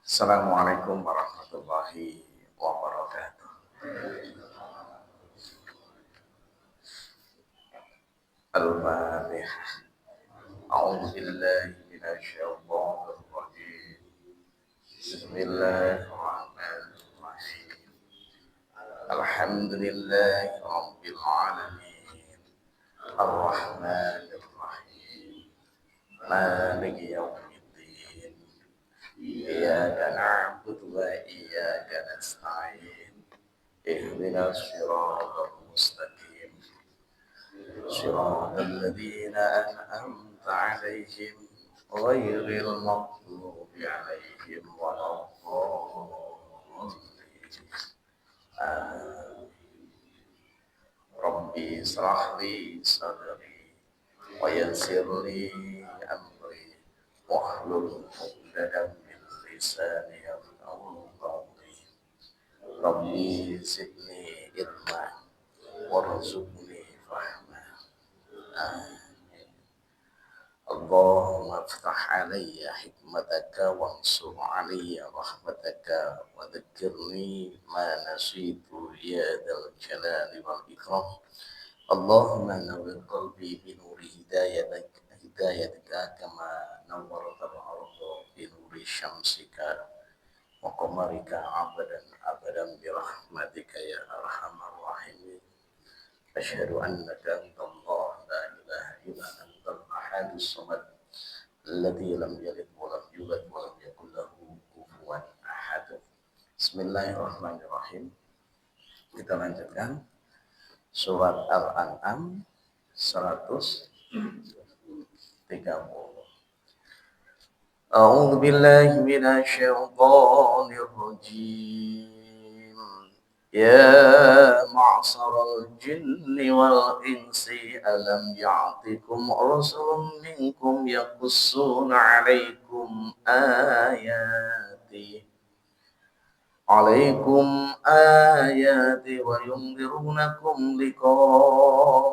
Assalamualaikum warahmatullahi wabarakatuh. Al-Fatihah. A'udzu billahi minasy syaithanir rajim. Bismillahirrahmanirrahim. Alhamdulillahi rabbil alamin. Ar-Rahmanir Rahim. Maliki yaumiddin. Iyyaka na'budu wa iyyaka nasta'in. Ihdinas siratal mustaqim. صراط الذين أنعمت عليهم غير المغضوب عليهم ولا الضالين آمين. ربي اشرح لي صدري ويسر لي أمري واحلل عقدة من لساني يفقهوا قولي ربي زدني علما وارزقني فهما آمين. اللهم افتح علي حكمتك وانصر علي رحمتك وذكرني ما نسيت يا ذا الجلال والإكرام. اللهم نور قلبي بنور هدايتك كما نورت الأرض بنور شمسك وقمرك أبدا برحمتك يا أرحم الراحمين. أشهد أنك أنت الله لا إله إلا أنت الأحد الصمد الذي لم يلد ولم يولد ولم يكن له كفوا أحد. Bismillahirrahmanirrahim. Kita lanjutkan surat Al-An'am 130. A'udzu billahi minasy syaithanir rajim. يا معشر الجن والإنس ألم يعطكم رسل منكم يقصون عليكم آياتي وينذرونكم لقاء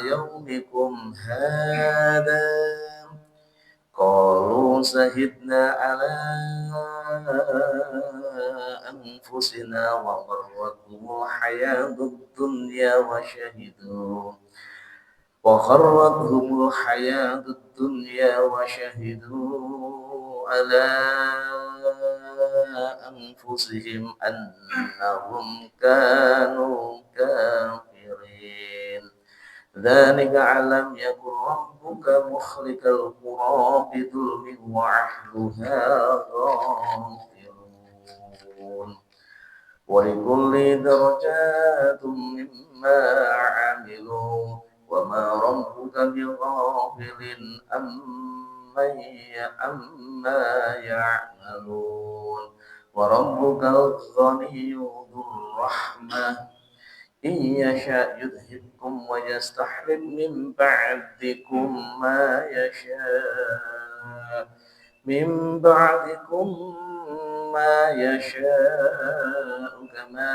يومكم هذا قالوا شهدنا على أنفسنا وغرتهم الحياة الدنيا وشهدوا على أنفسهم أنهم كانوا كافرين. ذلك علم يكن ربك مخرج القرى بظلم وأهلها غافلون. ولكل درجات مما عملوا وما ربك بغافل عما يعملون. وربك الغني ذو الرحمة إن يشاء يذهبكم ويستحلل من بعدكم ما يشاء كما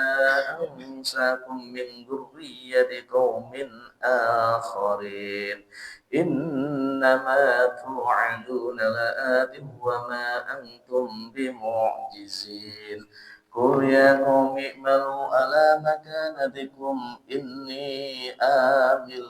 أنساكم من ذرية قوم آخرين. إنما توعدون لآت وما أنتم بمعجزين. قل يا قوم اعملوا على مكانتكم إني آمل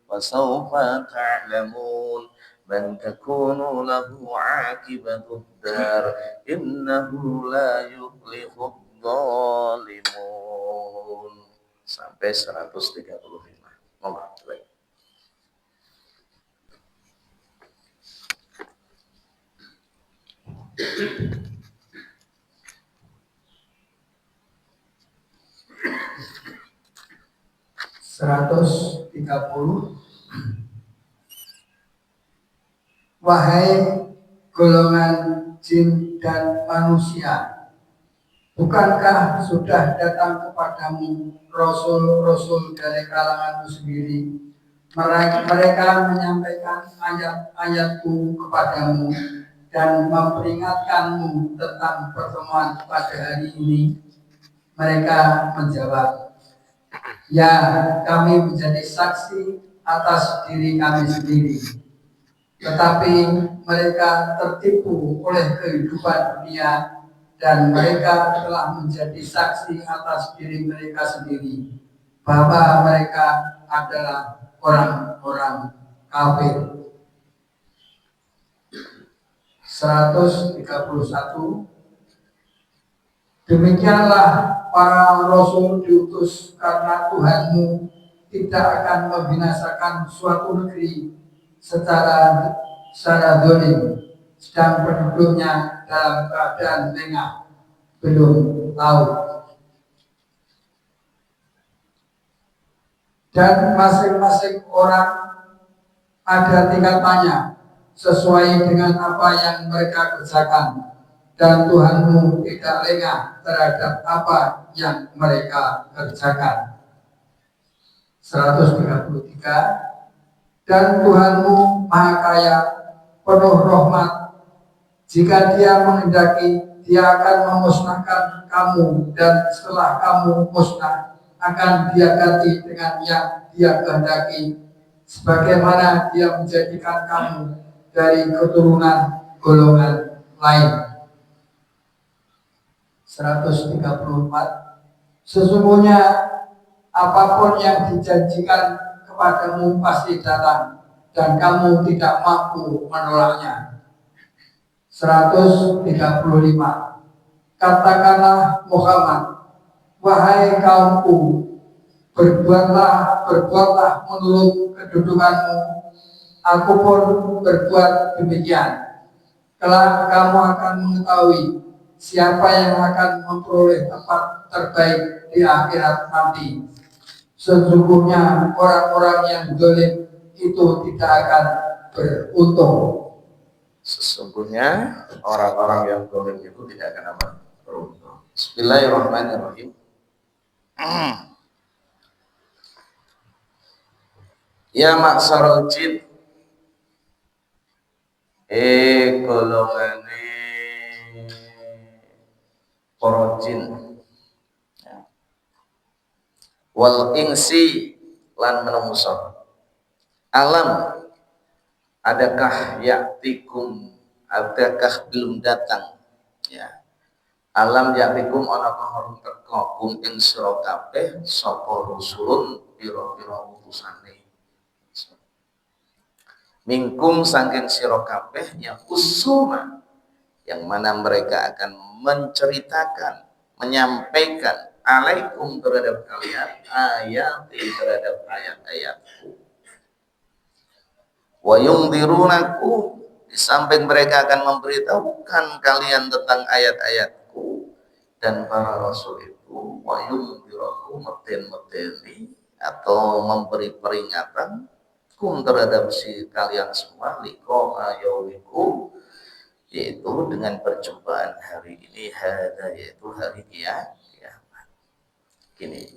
فسوف تعلمون من تكون له عاقبة الدار إنه لا يفلح الظالمون. Sampai 135. Mohon baik. Wahai golongan jin dan manusia, bukankah sudah datang kepadamu rasul-rasul dari kalanganmu sendiri? Mereka menyampaikan ayat-ayatku kepadamu dan memperingatkanmu tentang pertemuan pada hari ini. Mereka menjawab, ya, kami menjadi saksi atas diri kami sendiri. tetapi mereka tertipu oleh kehidupan dunia dan mereka telah menjadi saksi atas diri mereka sendiri bahwa mereka adalah orang-orang kafir. 131. Demikianlah para rasul diutus karena Tuhanmu tidak akan membinasakan suatu negeri secara dolim, sedang penduduknya dalam keadaan lengah, belum tahu. Dan masing-masing orang ada tingkatannya sesuai dengan apa yang mereka kerjakan, dan Tuhanmu tidak lengah terhadap apa yang mereka kerjakan. 133. Dan Tuhanmu Maha Kaya, penuh rahmat. Jika Dia menghendaki, Dia akan memusnahkan kamu, dan setelah kamu musnah akan Dia ganti dengan yang Dia kehendaki, sebagaimana Dia menjadikan kamu dari keturunan golongan lain. 134. Sesungguhnya apapun yang dijanjikan kepadamu pasti datang, dan kamu tidak mampu menolaknya. 135. Katakanlah Muhammad, wahai kaumku, berbuatlah menurut kedudukanmu, aku pun berbuat demikian. Kelak kamu akan mengetahui siapa yang akan memperoleh tempat terbaik di akhirat nanti. Sesungguhnya orang-orang yang zalim itu tidak akan beruntung. Sesungguhnya orang-orang yang zalim itu tidak akan apa? Beruntung. Bismillahirrahmanirrahim. Ya maksarul jin, golongane para jin, wal insi lan menungso. Alam, adakah belum datang, ya. Alam yaktikum ana kahorun teka kum ing sira kabeh sapa rusulun pira-pira utusane. Mingkum saking sira kabeh yang usuma, yang mana mereka akan menceritakan, menyampaikan alaikum terhadap kalian terhadap ayat-ayatku. Wa yungdirunakum, di samping mereka akan memberitahukan kalian tentang ayat-ayatku, dan para rasul itu wa yungdirakum meten-meteni atau memberi peringatan kum terhadap si kalian semua liko ayaumikum, yaitu dengan perjumpaan hari ini, yaitu hari kiamat. Gini,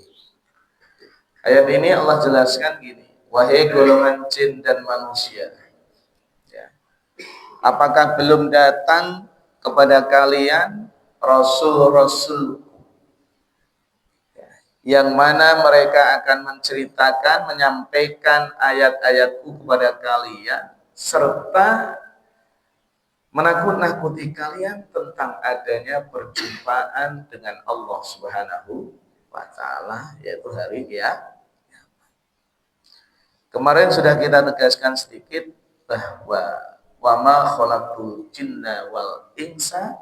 ayat ini Allah jelaskan gini, wahai golongan jin dan manusia, ya, apakah belum datang kepada kalian rasul-rasul, ya, yang mana mereka akan menceritakan, menyampaikan ayat-ayatku kepada kalian, serta menakut-nakuti kalian tentang adanya perjumpaan dengan Allah Subhanahu wa Ta'ala, yaitu hari kiamat. Kemarin sudah kita tegaskan sedikit bahwa wa ma khalaqtul jinna wal insa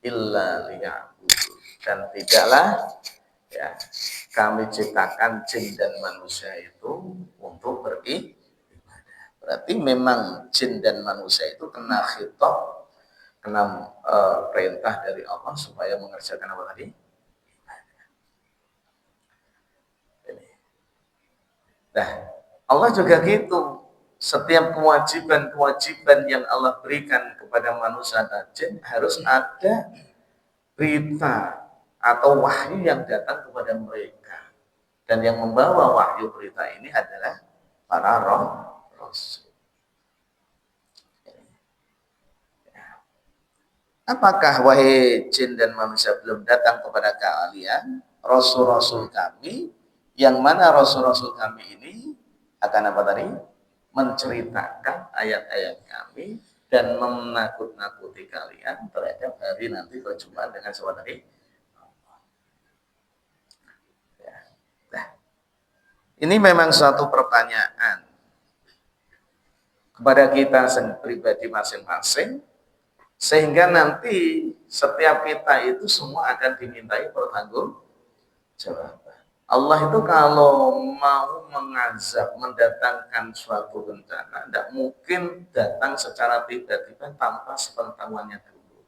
illa liya'budun, dan tidaklah, ya, kami ciptakan jin dan manusia itu untuk beribadah. Berarti memang jin dan manusia itu kena khitab, kena perintah dari Allah supaya mengerjakan apa tadi? Nah, Allah juga gitu. Setiap kewajiban-kewajiban yang Allah berikan kepada manusia dan jin harus ada berita atau wahyu yang datang kepada mereka. Dan yang membawa wahyu berita ini adalah para rasul. Apakah wahai jin dan manusia belum datang kepada kalian rasul-rasul kami, yang mana rasul-rasul kami ini akan apa tadi? menceritakan ayat-ayat kami dan menakut-nakuti kalian terhadap hari nanti perjumpaan dengan saudara tadi. Ya. Nah, ini memang suatu pertanyaan kepada kita pribadi masing-masing, sehingga nanti setiap kita itu semua akan dimintai pertanggungjawaban. Allah itu kalau mau mengazab, mendatangkan suatu bencana, tidak mungkin datang secara tiba-tiba tanpa sepengetahuannya dulu.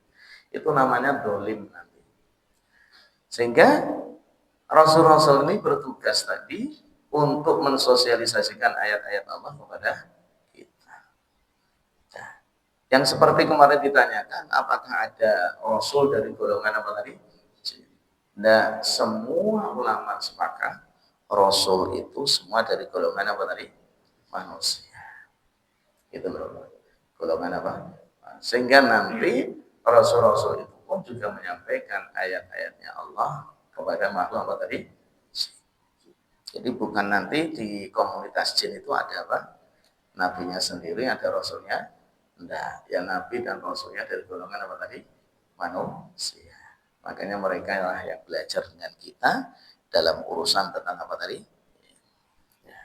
Itu namanya dolim nanti. Sehingga Rasul-Rasul ini bertugas tadi untuk mensosialisasikan ayat-ayat Allah kepada kita. Nah, yang seperti kemarin ditanyakan, apakah ada Rasul dari golongan apa tadi? Nah, semua ulama sepakat Rasul itu semua dari golongan apa tadi? Manusia. Itu loh. Golongan apa? Sehingga nanti Rasul-Rasul itu pun juga menyampaikan ayat-ayatnya Allah kepada makhluk apa tadi? Jadi bukan nanti di komunitas jin itu ada apa? Nabinya sendiri, ada Rasulnya. Enggak, ya Nabi dan Rasulnya dari golongan apa tadi? Manusia. Makanya mereka lah yang belajar dengan kita dalam urusan tentang apa tadi? Ya.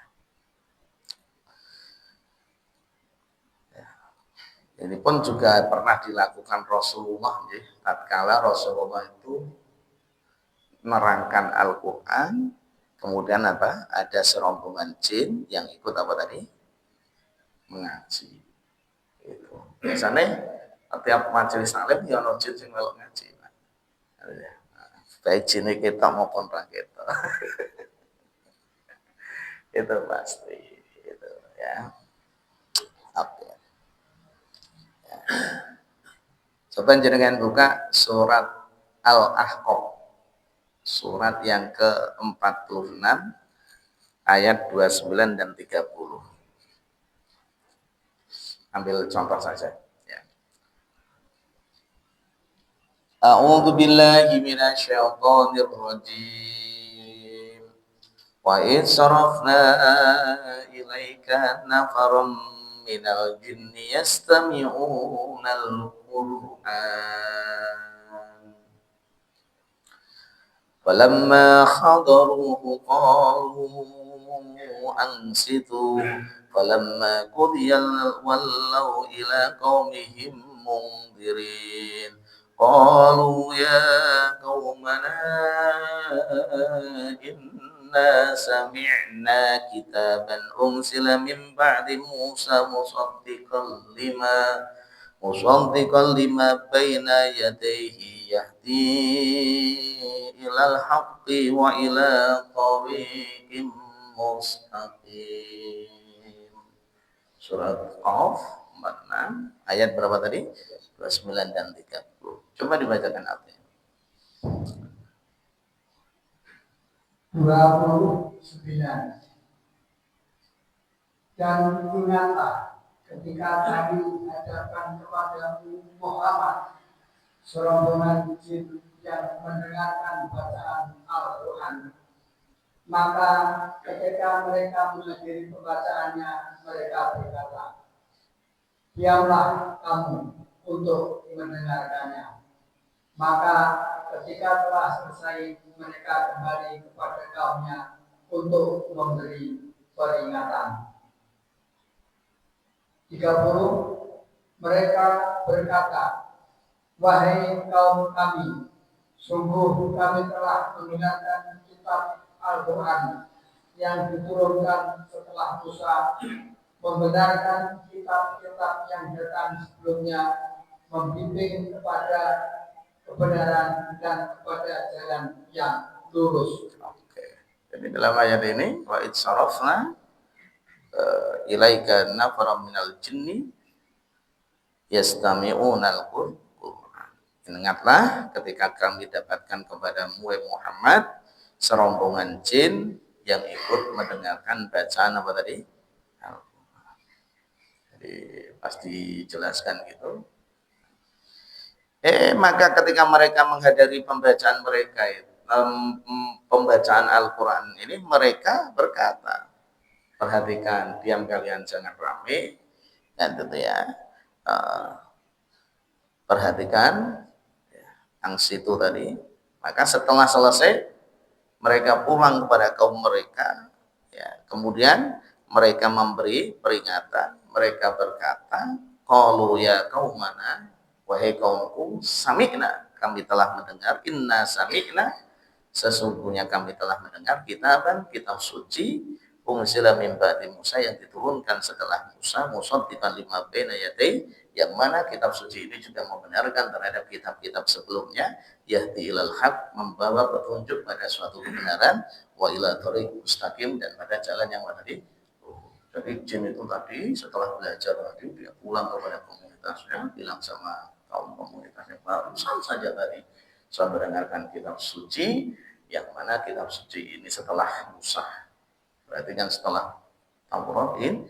Ya. Ini pun juga pernah dilakukan Rasulullah. Ya. Tatkala Rasulullah itu menerangkan Al-Quran, kemudian apa? Ada serombongan jin yang ikut apa tadi? Mengaji. Itu. Biasanya tiap majelis taklim ya ono jin sing melok ngaji. Baik jin kita maupun ra kita. Itu pasti itu ya. Oke. Ya. Coba jenengan buka surat Al-Ahqaf. Surat yang ke-46 ayat 29 dan 30. Ambil contoh saja. A'udzu billahi minasyaitonir rajim. Wa id sarafna ilaika nafaram minal jinni yastami'una al-Qur'an. Falamma hadaruhu qalu ansitu falamma qudiya wallaw ila qaumihim mundirin. Qalu ya qaumana inna sami'na kitaban unsila min ba'di Musa musaddiqan lima baina yadayhi yahdi ilal haqqi wa ila tariqim mustaqim. Surat Qaf 46 ayat berapa tadi? 29 dan 30. Coba dibacakan artinya. 29. Dan ingatlah ketika kami mengajarkan kepadamu Muhammad serombongan jin yang mendengarkan bacaan Al-Quran, maka ketika mereka menghadiri pembacaannya, mereka berkata, diamlah kamu untuk mendengarkannya. Maka ketika telah selesai, mereka kembali kepada kaumnya untuk memberi peringatan. 30. Mereka berkata, wahai kaum kami, sungguh kami telah mendengarkan kitab Al-Quran yang diturunkan setelah Musa, membenarkan kitab-kitab yang datang sebelumnya, membimbing kepada kebenaran dan kepada jalan yang lurus. Oke. Jadi dalam ayat ini wa id sarafna ilaika nafaram minal jinni yastami'una al-Qur'an. Ingatlah ketika kami dapatkan kepadamu Muhammad serombongan jin yang ikut mendengarkan bacaan apa tadi? Al-Quran. Jadi pasti dijelaskan gitu. Maka ketika mereka menghadiri pembacaan mereka pembacaan Al-Quran ini, mereka berkata, perhatikan, diam kalian jangan rame, dan gitu ya. Perhatikan angsi itu tadi. Maka setelah selesai mereka pulang kepada kaum mereka, ya, kemudian mereka memberi peringatan, mereka berkata, qalu ya qaumana, wahai kaumku, sami'na, kami telah mendengar, inna sami'na, sesungguhnya kami telah mendengar kitaban, kitab suci, unzila min ba'di Musa, yang diturunkan setelah Musa, musaddiqan lima baina yadayhi, yang mana kitab suci ini juga membenarkan terhadap kitab-kitab sebelumnya, yahdi ilal haq, membawa petunjuk pada suatu kebenaran, wa ila thoriq mustaqim, dan pada jalan yang tadi. Jadi jin itu tadi setelah belajar tadi dia pulang kepada komunitasnya, bilang sama kaum komunitasnya, barusan saja tadi saya mendengarkan kitab suci, yang mana kitab suci ini setelah Musa, berarti kan setelah Taurat ini,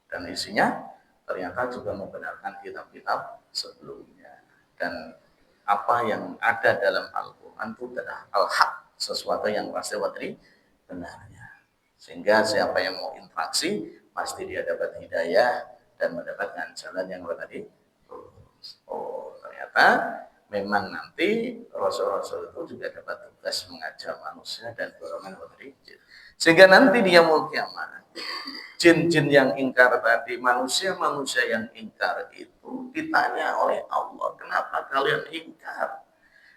dan isinya ternyata juga membenarkan kitab-kitab sebelumnya, dan apa yang ada dalam Al-Quran itu adalah al-haq, sesuatu yang pasti benarnya, sehingga siapa yang mau interaksi pasti dia dapat hidayah dan mendapatkan jalan yang tadi. Oh, ternyata memang nanti Rasul-Rasul itu juga dapat tugas mengajak manusia dan golongan dari jin, sehingga nanti dia mau kiamat, jin-jin yang ingkar tadi, manusia-manusia yang ingkar itu ditanya oleh Allah, kenapa kalian ingkar?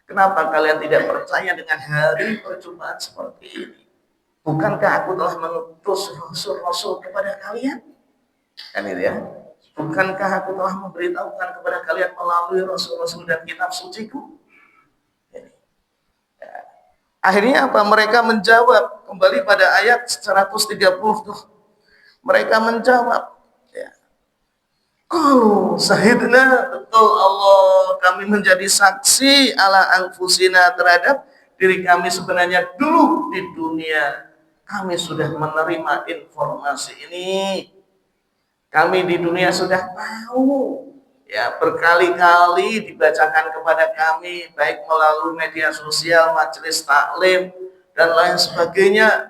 Kenapa kalian tidak percaya dengan hari perjumpaan seperti ini? Bukankah aku telah mengutus Rasul-Rasul kepada kalian? Kan itu ya. Bukankah aku telah memberitahukan kepada kalian melalui Rasul-Rasul dan kitab suciku? Ini. Ya. Akhirnya apa? Mereka menjawab kembali pada ayat 130 tuh. Mereka menjawab, ya. Kalau sahidna, betul Allah, kami menjadi saksi ala anfusina, terhadap diri kami sebenarnya dulu di dunia. Kami sudah menerima informasi ini. Kami di dunia sudah tahu, ya, berkali-kali dibacakan kepada kami, baik melalui media sosial, majelis taklim, dan lain sebagainya.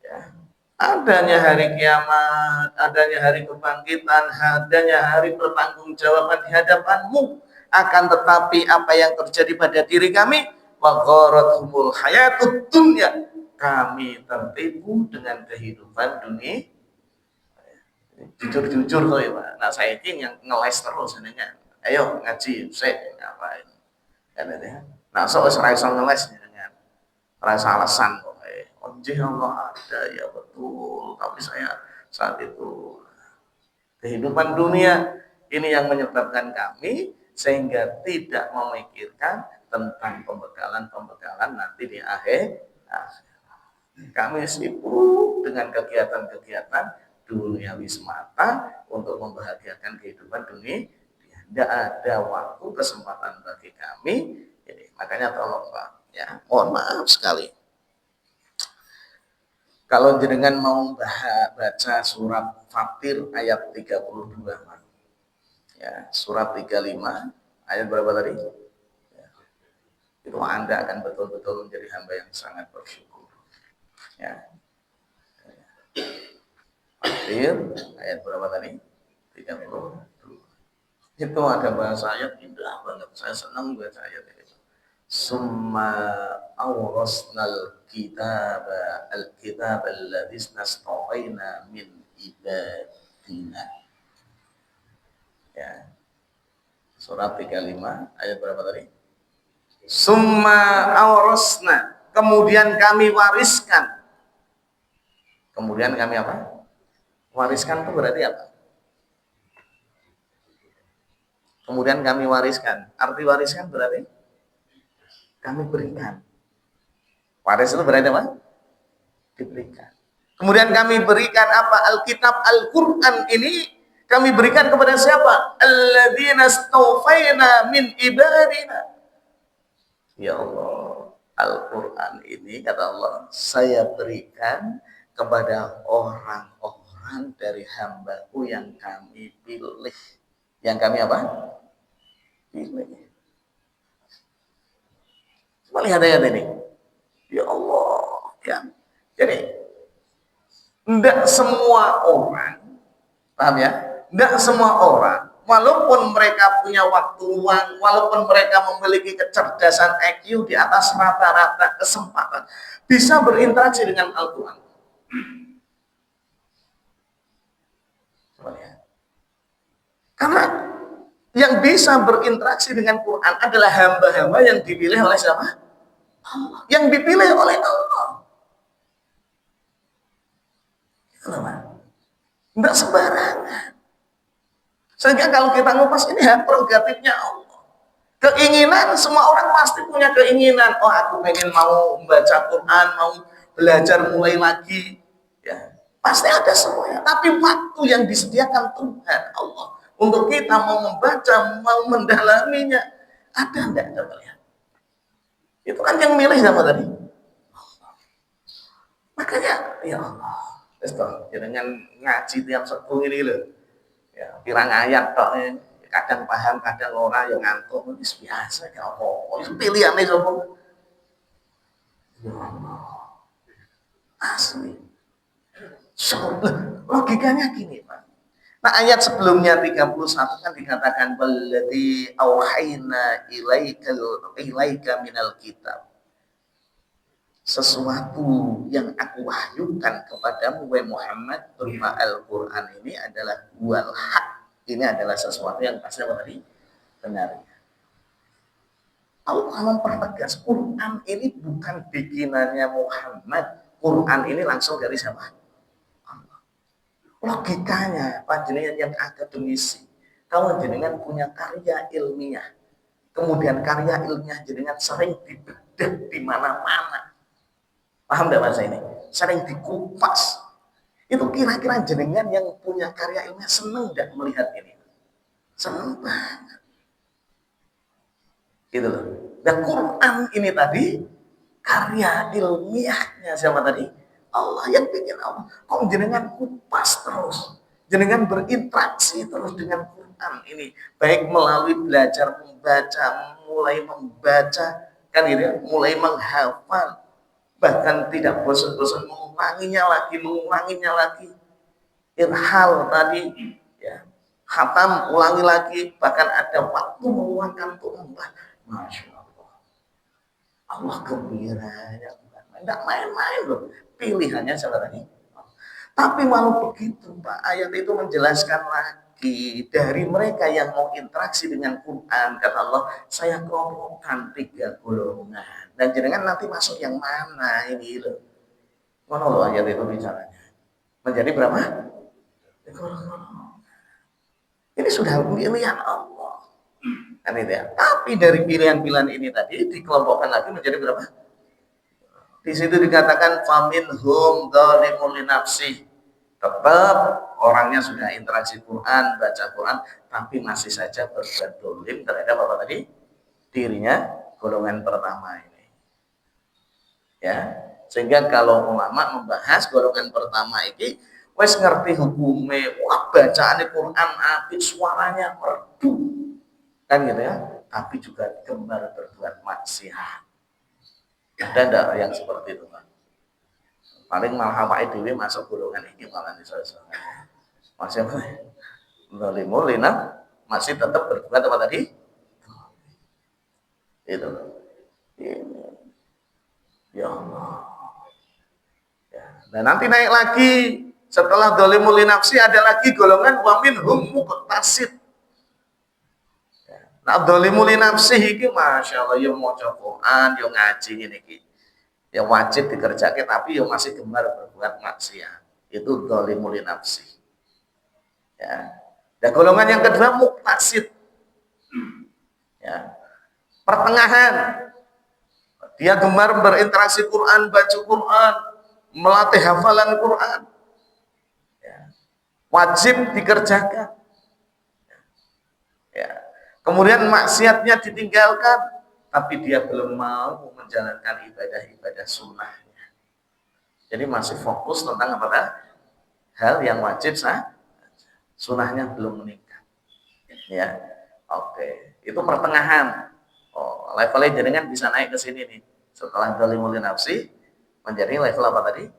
Ya. Adanya hari kiamat, adanya hari kebangkitan, adanya hari pertanggungjawaban di hadapanmu. Akan tetapi apa yang terjadi pada diri kami, wa gharathumul hayatud dunya, kami tertipu dengan kehidupan dunia. Jujur-jujur tuh ya Pak. Nah saya ini yang ngeles terus ini kan. Ayo ngaji, saya ngapain? Kan itu ya. Nah so serasa ngeles dengan rasa alasan kok. Oh Allah ada ya betul. Tapi saya saat itu kehidupan dunia ini yang menyebabkan kami sehingga tidak memikirkan tentang pembekalan nanti di akhir. Kami sibuk dengan kegiatan-kegiatan duniawi semata untuk membahagiakan kehidupan dunia. Tidak ada waktu kesempatan bagi kami. Jadi, makanya tolong Pak, ya, mohon maaf sekali. Kalau jenengan mau baca surat Fatir ayat 32, ya, surat 35 ayat berapa tadi? Ya, itu Anda akan betul-betul menjadi hamba yang sangat bersyukur. Ya. Fatir ayat berapa tadi? 32. Itu ada bahasa ayat indah banget. Saya senang baca ayat ini. Summa awrasnal kitaba al-kitab alladzi nastafaina min ibadina. Ya. Surat 35 ayat berapa tadi? Summa awrasna, kemudian kami wariskan. Kemudian kami apa? Wariskan itu berarti apa? Kemudian kami wariskan. Arti wariskan berarti kami berikan. Waris itu berarti apa? Diberikan. Kemudian kami berikan apa? Alkitab Al-Quran ini kami berikan kepada siapa? Alladzina stawfaina min ibadina. Ya Allah, Al-Quran ini kata Allah, saya berikan kepada orang-orang dari hambaku yang kami pilih. Yang kami apa? Pilih. Coba lihat ayat ini. Ya Allah, ya. Jadi Tidak semua orang, paham ya? Tidak semua orang, walaupun mereka punya waktu luang, walaupun mereka memiliki kecerdasan IQ di atas rata-rata kesempatan, bisa berinteraksi dengan Al-Quran. Karena yang bisa berinteraksi dengan Quran adalah hamba-hamba yang dipilih oleh siapa? Allah. Yang dipilih oleh Allah. Tidak sembarangan. Sehingga kalau kita ngupas ini hak prerogatifnya Allah. Keinginan, semua orang pasti punya keinginan. Oh, aku pengen mau membaca Quran, mau belajar mulai lagi. Ya, pasti ada semuanya. Tapi waktu yang disediakan Tuhan Allah untuk kita mau membaca, mau mendalaminya, ada enggak? Coba lihat. Itu kan yang milih siapa tadi? Makanya, ya Allah, dengan ngaji tiap Sabtu ini loh, ya, pirang ayat tok, kadang paham, kadang ora, yang ngantuk, itu biasa, ya Allah, itu pilihannya semua. Ya Allah, asli. Logikanya gini, Pak. Nah, ayat sebelumnya 31 kan dikatakan balladzi auhayna ilaika minal kitab. Sesuatu yang aku wahyukan kepadamu wahai Muhammad berupa Al-Qur'an ini adalah wal haq. Ini adalah sesuatu yang pasti tadi benar. Allah mempertegas Quran ini bukan bikinannya Muhammad. Quran ini langsung dari siapa? Allah. Logikanya panjenengan yang akademisi, kalau jenengan punya karya ilmiah, kemudian karya ilmiah jenengan sering dibedah di mana-mana. Paham tidak bahasa ini? Sering dikupas. Itu kira-kira jenengan yang punya karya ilmiah senang tidak melihat ini? Senang banget. Gitu loh. Dan Quran ini tadi karya ilmiahnya siapa tadi? Allah yang bikin Allah. Kok jenengan kupas terus? Jenengan berinteraksi terus dengan Quran ini. Baik melalui belajar membaca, mulai membaca, kan gitu ya, mulai menghafal, bahkan tidak bosan-bosan mengulanginya lagi. Irhal tadi, ya, khatam, ulangi lagi, bahkan ada waktu menguangkan untuk membah. Masya Allah, Allah gembiranya, tidak main-main loh, pilihannya salah tadi. Tapi walau begitu, Pak, ayat itu menjelaskan lagi dari mereka yang mau interaksi dengan Quran, kata Allah, saya kelompokkan 3 golongan. Dan jenengan nanti masuk yang mana ini loh. Mana loh ayat itu bicaranya. Menjadi berapa? Ini sudah pilihan Allah. Kan itu ya. Tapi dari pilihan-pilihan ini tadi dikelompokkan lagi menjadi berapa? Di situ dikatakan faminhum dzalimun li nafsi. Tetap orangnya sudah interaksi Quran, baca Quran, tapi masih saja berbuat dolim terhadap apa tadi? Dirinya, golongan pertama ini. Ya, sehingga kalau ulama membahas golongan pertama ini, wes ngerti hukumnya, wah bacaan Quran apik, suaranya merdu, kan gitu ya. Tapi juga gemar berbuat maksiat. Ada enggak yang seperti itu, Pak? Paling malah awake dhewe masuk golongan ini malah iso-iso. Masih zalimulina masih tetap berbuat apa tadi? Itu. Ini. Ya Allah. Ya. Dan nanti naik lagi setelah zalimul nafsi ada lagi golongan wa minhum muqtasid. Ya. Nah, zalimul nafsi iki masyaallah yo maca Quran, yo ngaji ngene iki. Ya wajib dikerjakan tapi yo masih gemar berbuat maksiat. Itu zalimul nafsi. Ya. Dan golongan yang kedua muqtasid. Ya. Pertengahan. Dia gemar berinteraksi Quran, baca Quran, melatih hafalan Quran. Ya. Wajib dikerjakan. Ya. Kemudian maksiatnya ditinggalkan, tapi dia belum mau menjalankan ibadah-ibadah sunnahnya. Jadi masih fokus tentang apa? Hal yang wajib sah, sunnahnya belum meningkat. Ya, oke. Itu pertengahan. Oh, levelnya jenengan bisa naik ke sini nih. Setelah zalimul nafsi menjadi level apa tadi?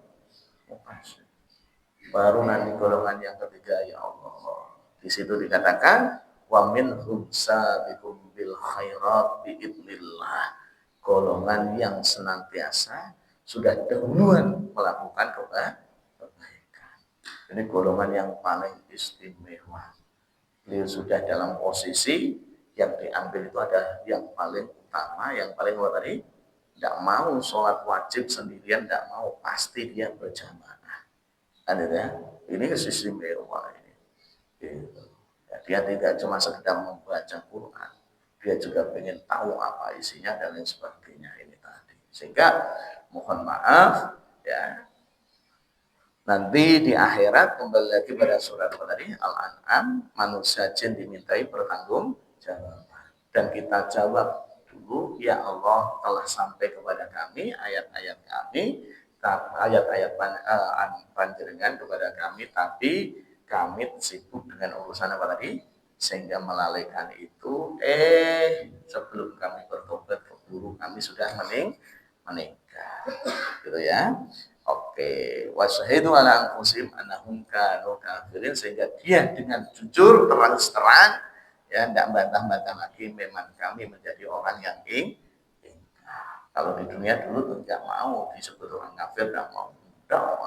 Muqtasid. Baru nanti golongan yang ketiga, ya Allah. Di situ dikatakan wa minhum sabiqum bil khairat biidznillah. Golongan yang senantiasa sudah dahuluan melakukan kebaikan. Ini golongan yang paling istimewa. Beliau sudah dalam posisi yang diambil itu ada yang paling utama, yang paling luar tadi, tidak mau sholat wajib sendirian, tidak mau, pasti dia berjamaah. Ada ya, ini istimewa ini. Gitu. Ya, dia tidak cuma sekedar membaca Quran, dia juga ingin tahu apa isinya dan lain sebagainya ini tadi. Sehingga mohon maaf ya, nanti di akhirat kembali lagi pada surat tadi Al-An'am, manusia jin dimintai pertanggungjawaban dan kita jawab dulu, ya Allah telah sampai kepada kami ayat-ayat kami, ayat-ayat panjenengan kepada kami, tapi kami sibuk dengan urusan apa tadi sehingga melalaikan itu. Sebelum kami bertobat keburu kami sudah meninggal, gitu ya. Oke, wasyahidu ala anfusihim annahum kanu kafirin, sehingga dia dengan jujur terus terang ya, tidak bantah-bantah lagi, memang kami menjadi orang yang kalau di dunia dulu tidak mau disebut orang kafir, tidak mau.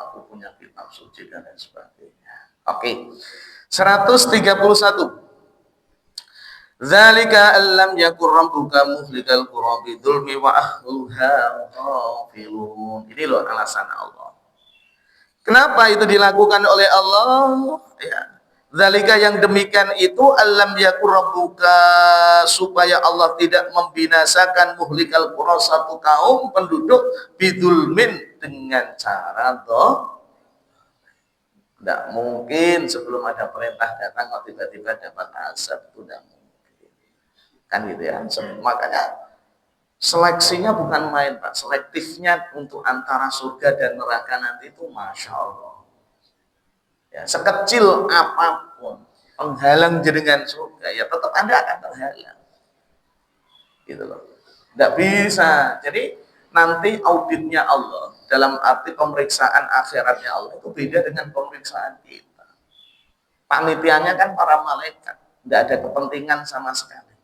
Aku punya kitab suci dan lain sebagainya. Oke. 131. Zalika allam yakur rabbuka muhlikal qura bidzulmi wa ahluha ghafilun. Ini loh alasan Allah. Kenapa itu dilakukan oleh Allah? Ya. Zalika yang demikian itu alam yakur rabbuka, supaya Allah tidak membinasakan muhlikal qura, satu kaum penduduk, bidzulmin, dengan cara tidak mungkin sebelum ada perintah datang kok tiba-tiba dapat azab, itu tidak mungkin. Kan gitu ya. Makanya seleksinya bukan main, Pak. Selektifnya untuk antara surga dan neraka nanti itu Masya Allah. Ya, sekecil apapun penghalang jenengan surga, ya tetap Anda akan terhalang. Gitu loh. Tidak bisa. Jadi nanti auditnya Allah dalam arti pemeriksaan akhiratnya Allah itu beda dengan pemeriksaan kita. Panitianya kan para malaikat, tidak ada kepentingan sama sekali.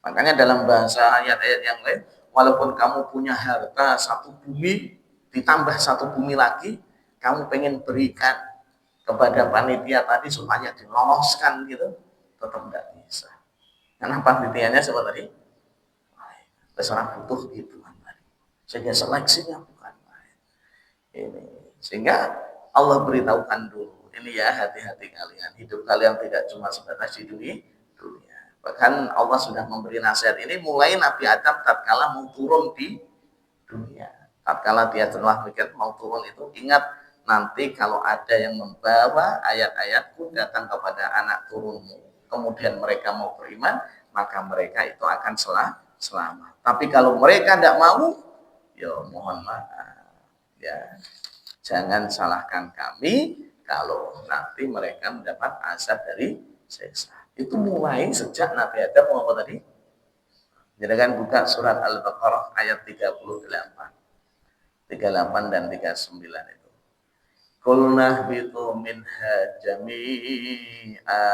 Makanya dalam bahasa ayat-ayat yang lain, walaupun kamu punya harta satu bumi ditambah satu bumi lagi, kamu pengen berikan kepada panitia tadi supaya diloloskan gitu, tetap tidak bisa. Karena panitianya seperti tadi, terserah butuh gitu kan tadi. Sehingga seleksinya bukan main. Ini sehingga Allah beritahukan dulu, ini ya, hati-hati kalian, hidup kalian tidak cuma sebatas di dunia. Bahkan Allah sudah memberi nasihat ini mulai Nabi Adam tatkala mau turun di dunia. Tatkala dia telah mikir mau turun itu, ingat nanti kalau ada yang membawa ayat-ayatku datang kepada anak turunmu, kemudian mereka mau beriman, maka mereka itu akan selamat. Tapi kalau mereka tidak mau, ya mohon maaf, ya jangan salahkan kami kalau nanti mereka mendapat azab dari siksa. Itu mulai sejak Nabi Adam mau apa tadi? Jangan buka surat Al-Baqarah ayat 38 dan 39 itu. Qulna bitu minha jami'a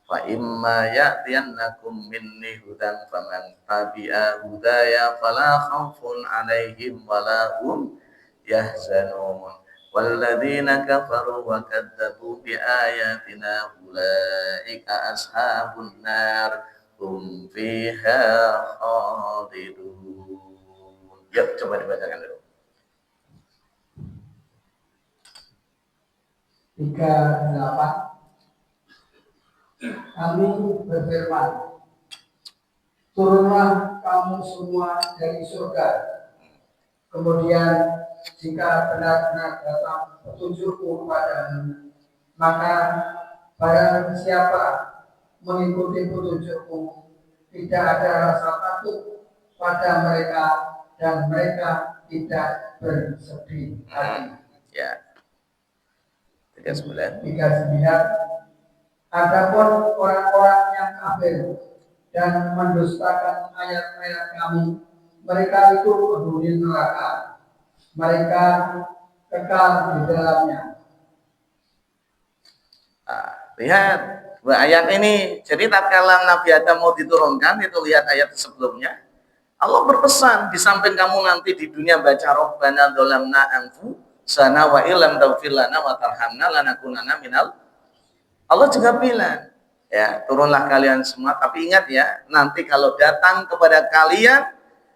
fa imma ya'tiyannakum minni hudan faman tabi'a hudaya fala khaufun 'alaihim wala hum yahzanun walladzina kafaru wa kadzdzabu biayatina ulaika ashabun nar hum fiha khalidun. Ya, coba dibacakan dulu. 38. Kami berfirman, turunlah kamu semua dari surga. Kemudian jika benar-benar datang petunjukku kepadamu, maka barang siapa mengikuti petunjukku, tidak ada rasa takut pada mereka dan mereka tidak bersedih hati. Ya. 39. Adapun orang-orang yang kafir dan mendustakan ayat-ayat kami, mereka itu penghuni neraka. Mereka kekal di dalamnya. Lihat ayat ini. Jadi tatkala Nabi Adam mau diturunkan, itu lihat ayat sebelumnya. Allah berpesan, di samping kamu nanti di dunia baca Rabbana dzalamna anfusana wa illam taghfir lana wa tarhamna lanakunanna minal. Allah juga bilang, ya, turunlah kalian semua, tapi ingat ya, nanti kalau datang kepada kalian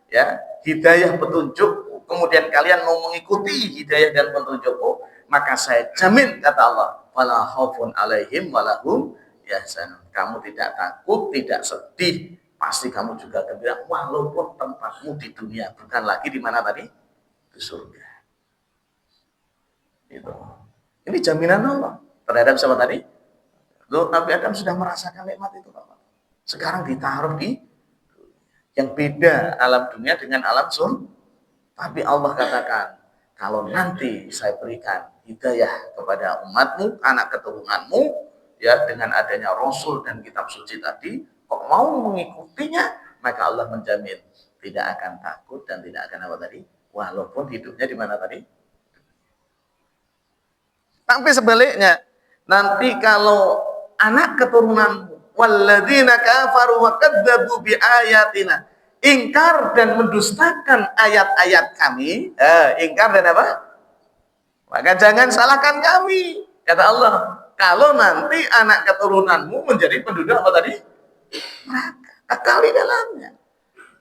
ya, hidayah petunjuk, kemudian kalian mau mengikuti hidayah dan petunjukku, maka saya jamin, kata Allah, wala khaufun alaihim walahum yahzanun. Kamu tidak takut, tidak sedih, pasti kamu juga gembira walaupun tempatmu di dunia bukan lagi di mana tadi? Di surga. Itu. Ini jaminan Allah terhadap siapa tadi? Loh, Nabi Adam sudah merasakan nikmat itu, Bapak. Sekarang ditaruh di yang beda alam dunia dengan alam surga. Tapi Allah katakan, kalau nanti saya berikan hidayah kepada umatmu, anak keturunanmu, ya, dengan adanya Rasul dan kitab suci tadi, kok mau mengikutinya, maka Allah menjamin tidak akan takut dan tidak akan apa tadi, walaupun hidupnya di mana tadi. Tapi sebaliknya, nanti kalau anak keturunanmu, walladzina kafaru wa kadzdzabu bi ayatina, ingkar dan mendustakan ayat-ayat kami, ingkar dan apa? Maka jangan salahkan kami, kata Allah. Kalau nanti anak keturunanmu menjadi penduduk apa tadi? Neraka, kekal di dalamnya.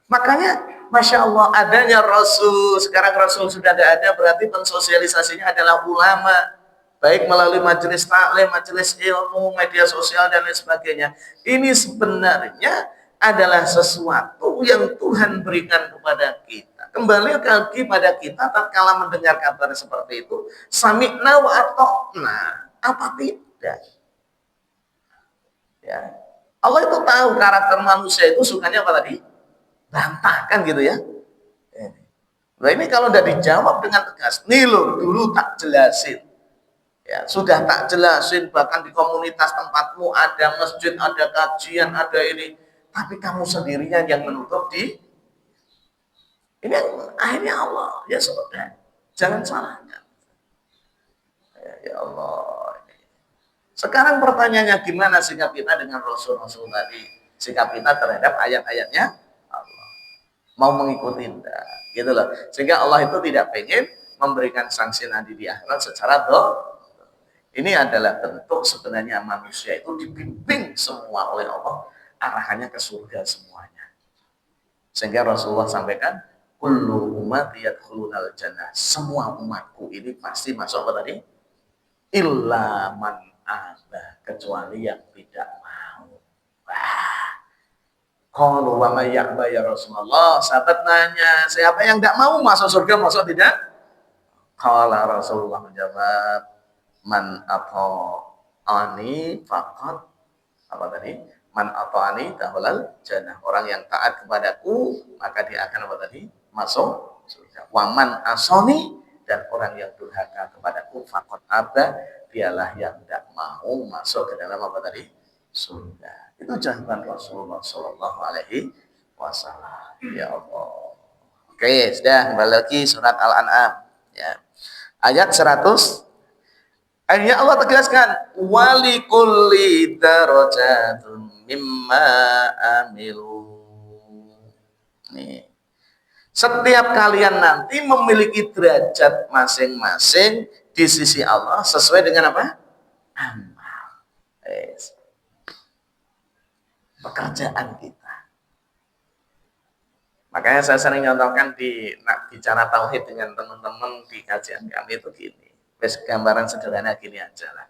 Makanya, Masya Allah, adanya Rasul, sekarang Rasul sudah tidak ada, berarti pensosialisasinya adalah ulama, baik melalui majelis taklim, majelis ilmu, media sosial, dan lain sebagainya. Ini sebenarnya adalah sesuatu yang Tuhan berikan kepada kita. Kembali lagi pada kita, tatkala mendengar kabar seperti itu, sami'na wa ata'na, apa tidak? Ya. Allah itu tahu karakter manusia itu sukanya apa tadi? Bantahkan gitu ya. Nah ini kalau udah dijawab dengan tegas, nih loh, dulu tak jelasin. Ya, sudah tak jelasin, bahkan di komunitas tempatmu ada masjid, ada kajian, ada ini, tapi kamu sendirinya yang menutup di ini. Akhirnya Allah, ya sudah, jangan salahkan. Ya Allah. Sekarang pertanyaannya, gimana sikap kita dengan Rasul-Rasul tadi? Sikap kita terhadap ayat-ayatnya Allah. Mau mengikuti enggak? Gitu loh. Sehingga Allah itu tidak pengen memberikan sanksi nanti di akhirat secara ini adalah bentuk sebenarnya manusia itu dibimbing semua oleh Allah, arahannya ke surga semuanya. Sehingga Rasulullah sampaikan, kullu ummati yadkhulunal jannah. Semua umatku ini pasti masuk apa tadi? Illa man aba, kecuali yang tidak mau. Wah. Qalu wa may ya'ba ya Rasulullah. Sahabat nanya, siapa yang tidak mau masuk surga, masuk tidak? Qala Rasulullah menjawab, man ata'ani faqad apa tadi? Man ata'ani dahulal jannah. Orang yang taat kepadaku, maka dia akan apa tadi? Masuk surga. Wa man asani, dan orang yang durhaka kepadaku, faqad aba, dialah yang tidak mau masuk ke dalam apa tadi? Surga. Itu jawaban Rasulullah sallallahu alaihi wasallam. Ya Allah. Oke, sudah kembali lagi surat Al-An'am ya. Ayat 100. Akhirnya Allah tegaskan, walikulli darajatun mimma amilu. Nih. Setiap kalian nanti memiliki derajat masing-masing di sisi Allah sesuai dengan apa? Amal. Pekerjaan kita. Makanya saya sering contohkan di bicara tauhid dengan teman-teman di kajian kami itu gini. Gambaran sederhana gini aja lah.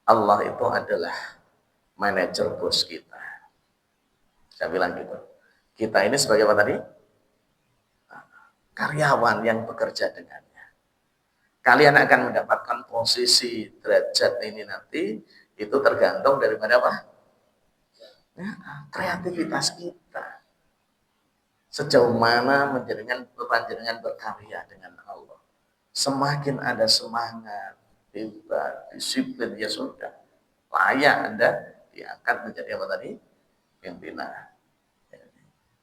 Allah itu adalah manajer bos kita. Saya bilang gitu. Kita ini sebagai apa tadi? Karyawan yang bekerja dengannya. Kalian akan mendapatkan posisi derajat ini nanti, itu tergantung daripada apa? Ya, kreativitas kita. Sejauh mana menjadikan berkarya dengan Allah. Semakin ada semangat, hebat, disiplin, ya sudah, layak Anda diangkat menjadi apa tadi? Pimpinan.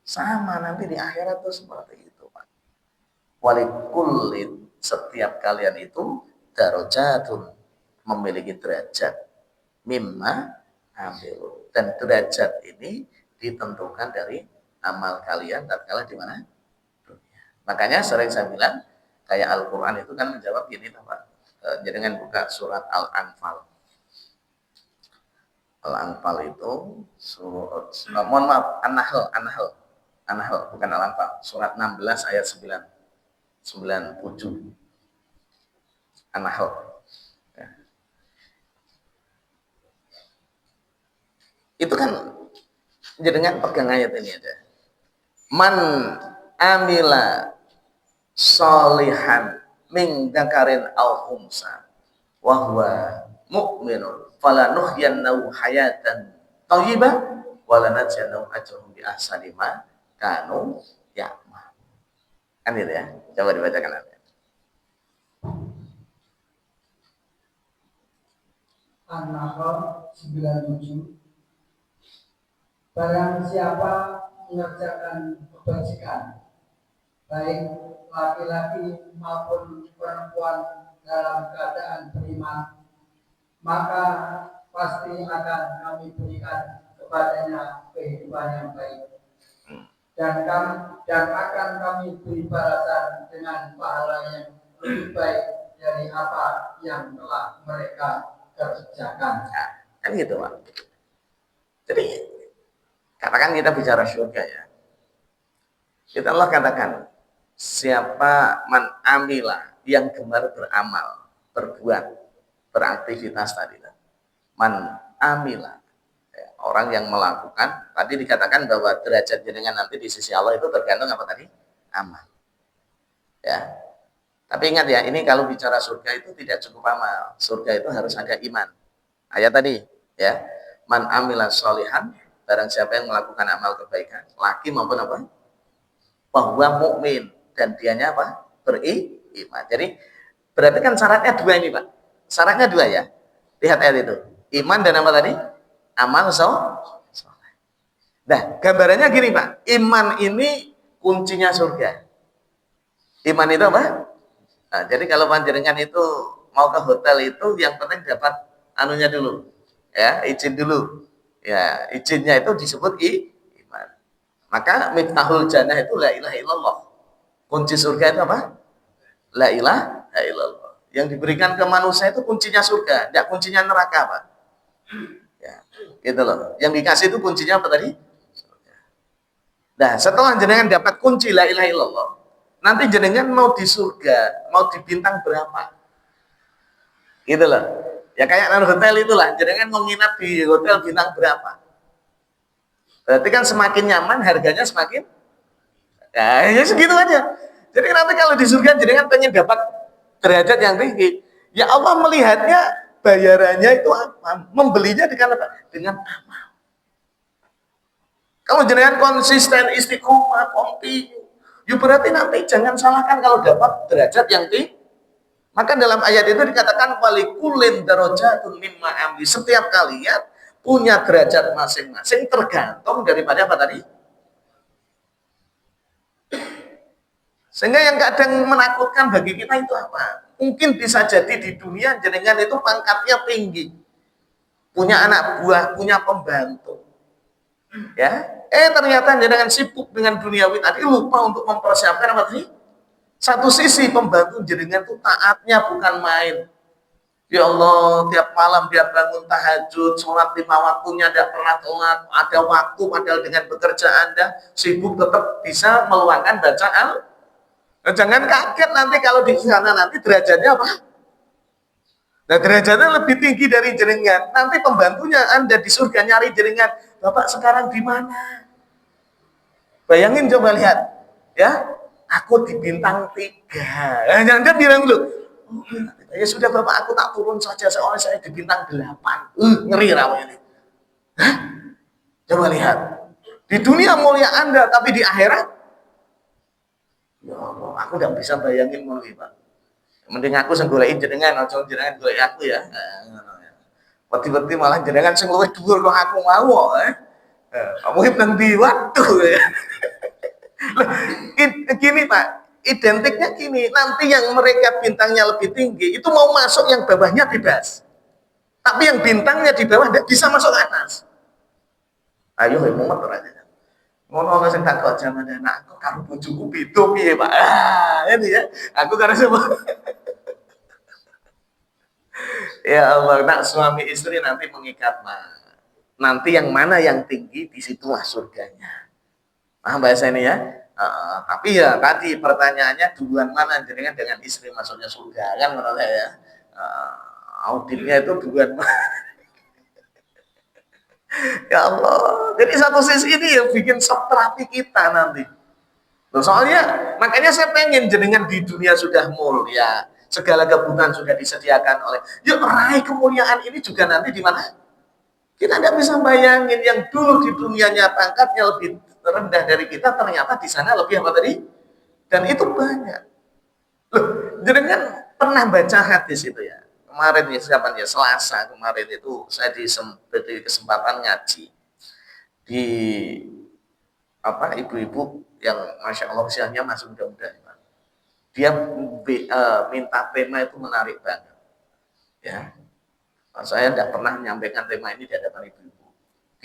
Sama nanti di akhirat itu seperti itu, Pak. Walikullin, setiap kalian itu darajatun, memiliki derajat. mimma amilu. Dan derajat ini ditentukan dari amal kalian tatkala di mana? Dunia. Makanya sering saya bilang kayak Al-Qur'an itu kan menjawab gini Pak. Jangan buka surat Al-Anfal. Al-Anfal itu surat mohon maaf, An-Nahl bukan Al-Anfal. Surat 16 ayat 97. An-Nahl. Ya. Itu kan jenengan pegang ayat ini aja. Man amila solihan min dzakarin aw unsa wa huwa mu'minun falanuhyiyannahu hayatan thayyibah wa lanajziyannahum ajrahum bi ahsani ma kanu ya'mal. Kan itu ya. Coba dibacakan nanti. An-Nahl 97. Barang siapa mengerjakan kebajikan, baik laki-laki maupun perempuan dalam keadaan beriman, maka pasti akan kami berikan kepadanya kehidupan yang baik, dan akan kami beri balasan dengan pahala yang lebih baik dari apa yang telah mereka kerjakan. Nah, kan gitu Pak. Jadi katakan kita bicara surga ya. Kita Allah katakan siapa man amila yang gemar beramal, berbuat, beraktivitas tadi. Man amila ya, orang yang melakukan, tadi dikatakan bahwa derajat jenengan nanti di sisi Allah itu tergantung apa tadi? Amal. Ya. Tapi ingat ya, ini kalau bicara surga itu tidak cukup amal. Surga itu harus ada iman. Ayat tadi ya. Man amila sholihan, barang siapa yang melakukan amal kebaikan, laki maupun apa? Bahwa mukmin, dan dianya apa? Beriman. Jadi berarti kan syaratnya dua ini Pak. Syaratnya dua ya. Lihat ayat itu. Iman dan apa tadi? Amal soleh. Nah, gambarannya gini Pak. Iman ini kuncinya surga. Iman itu apa? Nah, jadi kalau panjenengan itu mau ke hotel itu yang penting dapat anunya dulu. Ya, izin dulu. Ya, izinnya itu disebut iman. Maka miftahul jannah itu la ilaha illallah. Kunci surga itu apa? La ilaha illallah. Yang diberikan ke manusia itu kuncinya surga, tidak kuncinya neraka, Pak. Ya, gitu loh. Yang dikasih itu kuncinya apa tadi? Surga. Nah, setelah jenengan dapat kunci la ilaha illallah, nanti jenengan mau di surga, mau di bintang berapa? Gitu loh. Ya kayak non hotel itulah, jenengan mau nginap di hotel bintang berapa? Berarti kan semakin nyaman, harganya semakin ya segitu aja. Jadi nanti kalau di surga jenengan pengen dapat derajat yang tinggi, ya Allah melihatnya bayarannya itu apa? Membelinya dengan apa? Dengan amal. Kalau jenengan konsisten, istiqomah, kontinu, ya berarti nanti jangan salahkan kalau dapat derajat yang tinggi. Maka dalam ayat itu dikatakan walikulin darajatun mimma amli. Setiap kalian punya derajat masing-masing tergantung daripada apa tadi? Sehingga yang kadang menakutkan bagi kita itu apa? Mungkin bisa jadi di dunia jenengan itu pangkatnya tinggi. Punya anak buah, punya pembantu. Ya, ternyata jenengan sibuk dengan duniawi tadi lupa untuk mempersiapkan apa tadi? Satu sisi pembantu jenengan itu taatnya bukan main. Ya Allah, tiap malam dia bangun tahajud, sholat 5 waktunya tidak pernah telat, ada waktu padahal dengan bekerja Anda sibuk tetap bisa meluangkan bacaan. Jangan kaget nanti kalau di sana nanti derajatnya apa? Nah derajatnya lebih tinggi dari jenengan. Nanti pembantunya Anda di surga nyari jenengan. Bapak sekarang di mana? Bayangin coba lihat, ya. Aku di bintang 3. Yang Anda bilang dulu, ya sudah Bapak, aku tak turun saja soalnya saya di bintang 8. Ngeri ramai ini. Hah? Coba lihat. Di dunia mulia Anda, tapi di akhirat, ya Allah, aku tidak bisa bayangin mulia Pak. Mending aku senggolain jenengan, ojo jenengan golek aku ya. Peti-peti malah jenengan sing luwih dhuwur kok aku mau. Kamu hip nang ndi waktu ya. Gini Pak, identiknya gini, nanti yang mereka bintangnya lebih tinggi itu mau masuk yang bawahnya bebas. Tapi yang bintangnya di bawah tidak bisa masuk ke atas. Ayo mumet orangnya. Ngono ana sing takok jaman anak aku karo bojoku beda piye, Pak? Ini ya. Aku karo sama. Ya Allah, nak suami istri nanti mengikat nanti yang mana yang tinggi di situlah surganya. Paham bahasa ini ya? Tapi ya tadi pertanyaannya duluan mana jenengan dengan istri masuknya surga kan menurut saya. Auditnya itu duluan mana? Ya Allah. Jadi satu sisi ini yang bikin shock terapi kita nanti. Soalnya makanya saya pengen jenengan di dunia sudah mulia, segala kebutuhan sudah disediakan oleh. Yuk raih kemuliaan ini juga nanti di mana? Kita tidak bisa bayangin yang dulu di dunianya pangkatnya lebih rendah dari kita, ternyata di sana lebih apa tadi? Dan itu banyak. Loh, jenengan pernah baca hadis itu ya? Kemarin ya, siapa ya? Selasa kemarin itu saya di kesempatan ngaji di apa ibu-ibu yang masya Allah usianya masih muda-muda. Dia minta tema itu menarik banget. Ya, saya tidak pernah menyampaikan tema ini di hadapan ibu-ibu.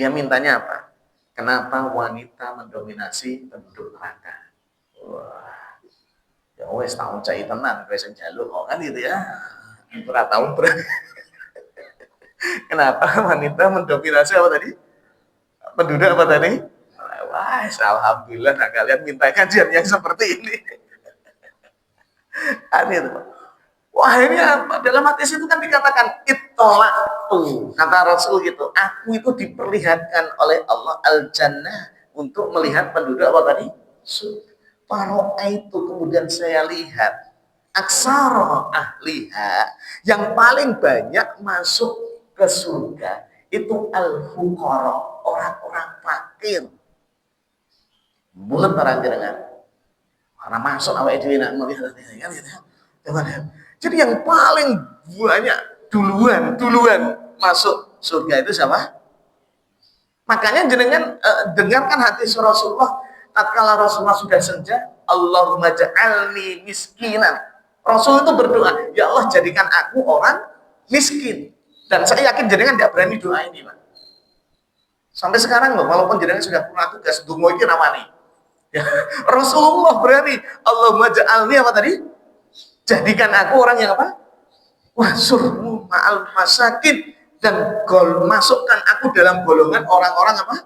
Dia mintanya apa? Kenapa wanita mendominasi penduduk neraka? Wah, ya wes tahun cai tenan, wes jaluk kan gitu ya. Ora tahu kenapa wanita mendominasi apa tadi? Penduduk apa tadi? Wah, alhamdulillah nah kalian minta kajian yang seperti ini. Aneh itu. Wah ini apa? Dalam hadis itu kan dikatakan itolak tuh kata Rasul gitu. Aku itu diperlihatkan oleh Allah al-jannah untuk melihat penduduk apa tadi? Paro itu kemudian saya lihat aksara ahliha yang paling banyak masuk ke surga itu al-fuqara, orang-orang fakir. Bulat orang jenengan. Karena masuk awake dhewe nak melihat kan gitu. Jadi yang paling banyak duluan masuk surga itu siapa? Makanya jenengan dengarkan hadis Rasulullah tatkala Rasulullah sudah senja, Allahumma ja'alni miskinan. Rasul itu berdoa, ya Allah jadikan aku orang miskin. Dan saya yakin jenengan tidak berani doa ini, Pak. Sampai sekarang loh, walaupun jenengan sudah pernah tugas dungo iki namanya. Ya, Rasulullah berani, Allahumma ja'alni apa tadi? Jadikan aku orang yang apa? Wasurmu ma'al masakin dan masukkan aku dalam golongan orang-orang apa?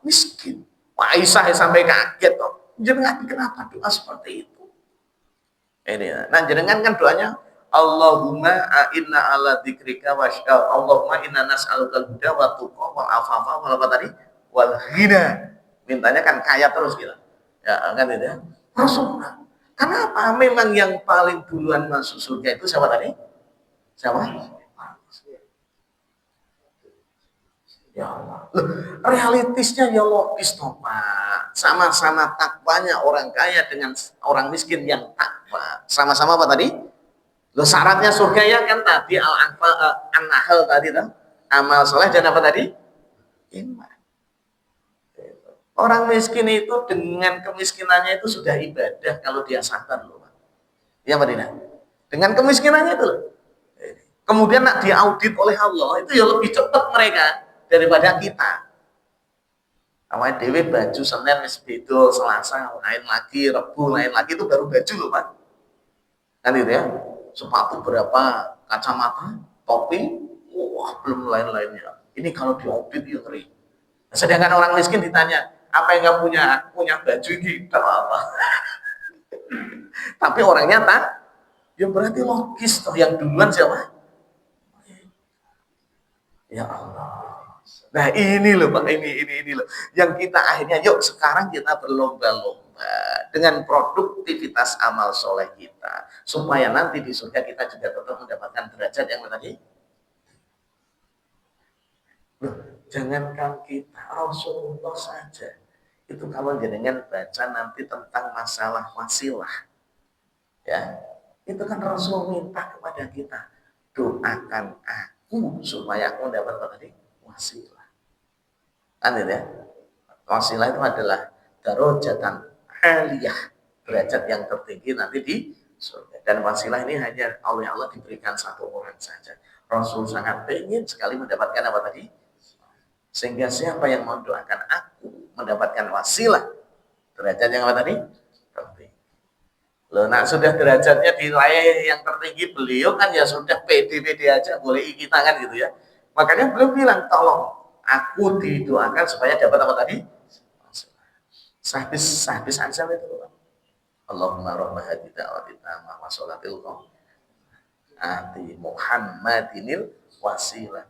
Miskin. Wah, Aisyah sampai kaget toh. Jenengan kenapa doa seperti itu? Ini. Nah, jenengan kan doanya Allahumma inna ala dzikrika wa Allahumma inna nas'alukal huda wa tuqa wal afafa wal apa tadi? Wal ghina. Mintanya kan kaya terus gitu. Ya, kan itu ya. Rasulullah. Kenapa? Memang yang paling duluan masuk surga itu siapa tadi? Siapa? Ya Allah. Loh, realitisnya ya logis toh Pak. Sama-sama takwanya orang kaya dengan orang miskin yang takwa. Sama-sama apa tadi? Loh, syaratnya surga ya kan tadi an-nahl tadi kan. Amal soleh dan apa tadi? Iman. Orang miskin itu dengan kemiskinannya itu sudah ibadah kalau dia sadar loh Pak. Ya Pak Dina. Dengan kemiskinannya itu loh. Kemudian nak diaudit oleh Allah itu ya lebih cepat mereka daripada kita. Awalnya dewe baju Senin wis beda, Selasa lain lagi, Rebu lain lagi itu baru baju loh Pak. Kan itu ya. Sepatu berapa, kacamata, topi, wah belum lain-lainnya. Ini kalau diaudit ya ngeri. Sedangkan orang miskin ditanya, apa yang kamu punya baju ini? Tidak apa. Tapi orangnya tak, ya berarti logis toh yang duluan siapa? Ya Allah. Nah ini loh Pak, ini loh. Yang kita akhirnya, yuk sekarang kita berlomba-lomba dengan produktivitas amal soleh kita. Supaya nanti di surga kita juga tetap mendapatkan derajat yang tadi. Loh, jangankan kita, Rasulullah saja. Itu kalau jenengan baca nanti tentang masalah wasilah. Ya, itu kan Rasul minta kepada kita, doakan aku supaya aku dapat apa tadi? Wasilah. Kan ya? Wasilah itu adalah darajatan aliyah, derajat yang tertinggi nanti di surga. Dan wasilah ini hanya oleh Allah diberikan satu orang saja. Rasul sangat ingin sekali mendapatkan apa tadi? Sehingga siapa yang mau doakan aku mendapatkan wasilah derajat yang apa tadi? Tertinggi. Loh, nak sudah derajatnya di wilayah yang tertinggi beliau kan ya sudah pede-pede aja, boleh kita kan gitu ya. Makanya beliau bilang, tolong aku didoakan supaya dapat apa tadi? Sahbis aja itu. Allahumma rabb hadhihi da'wati tammah wa sholatil ati Muhammadinil wasilah.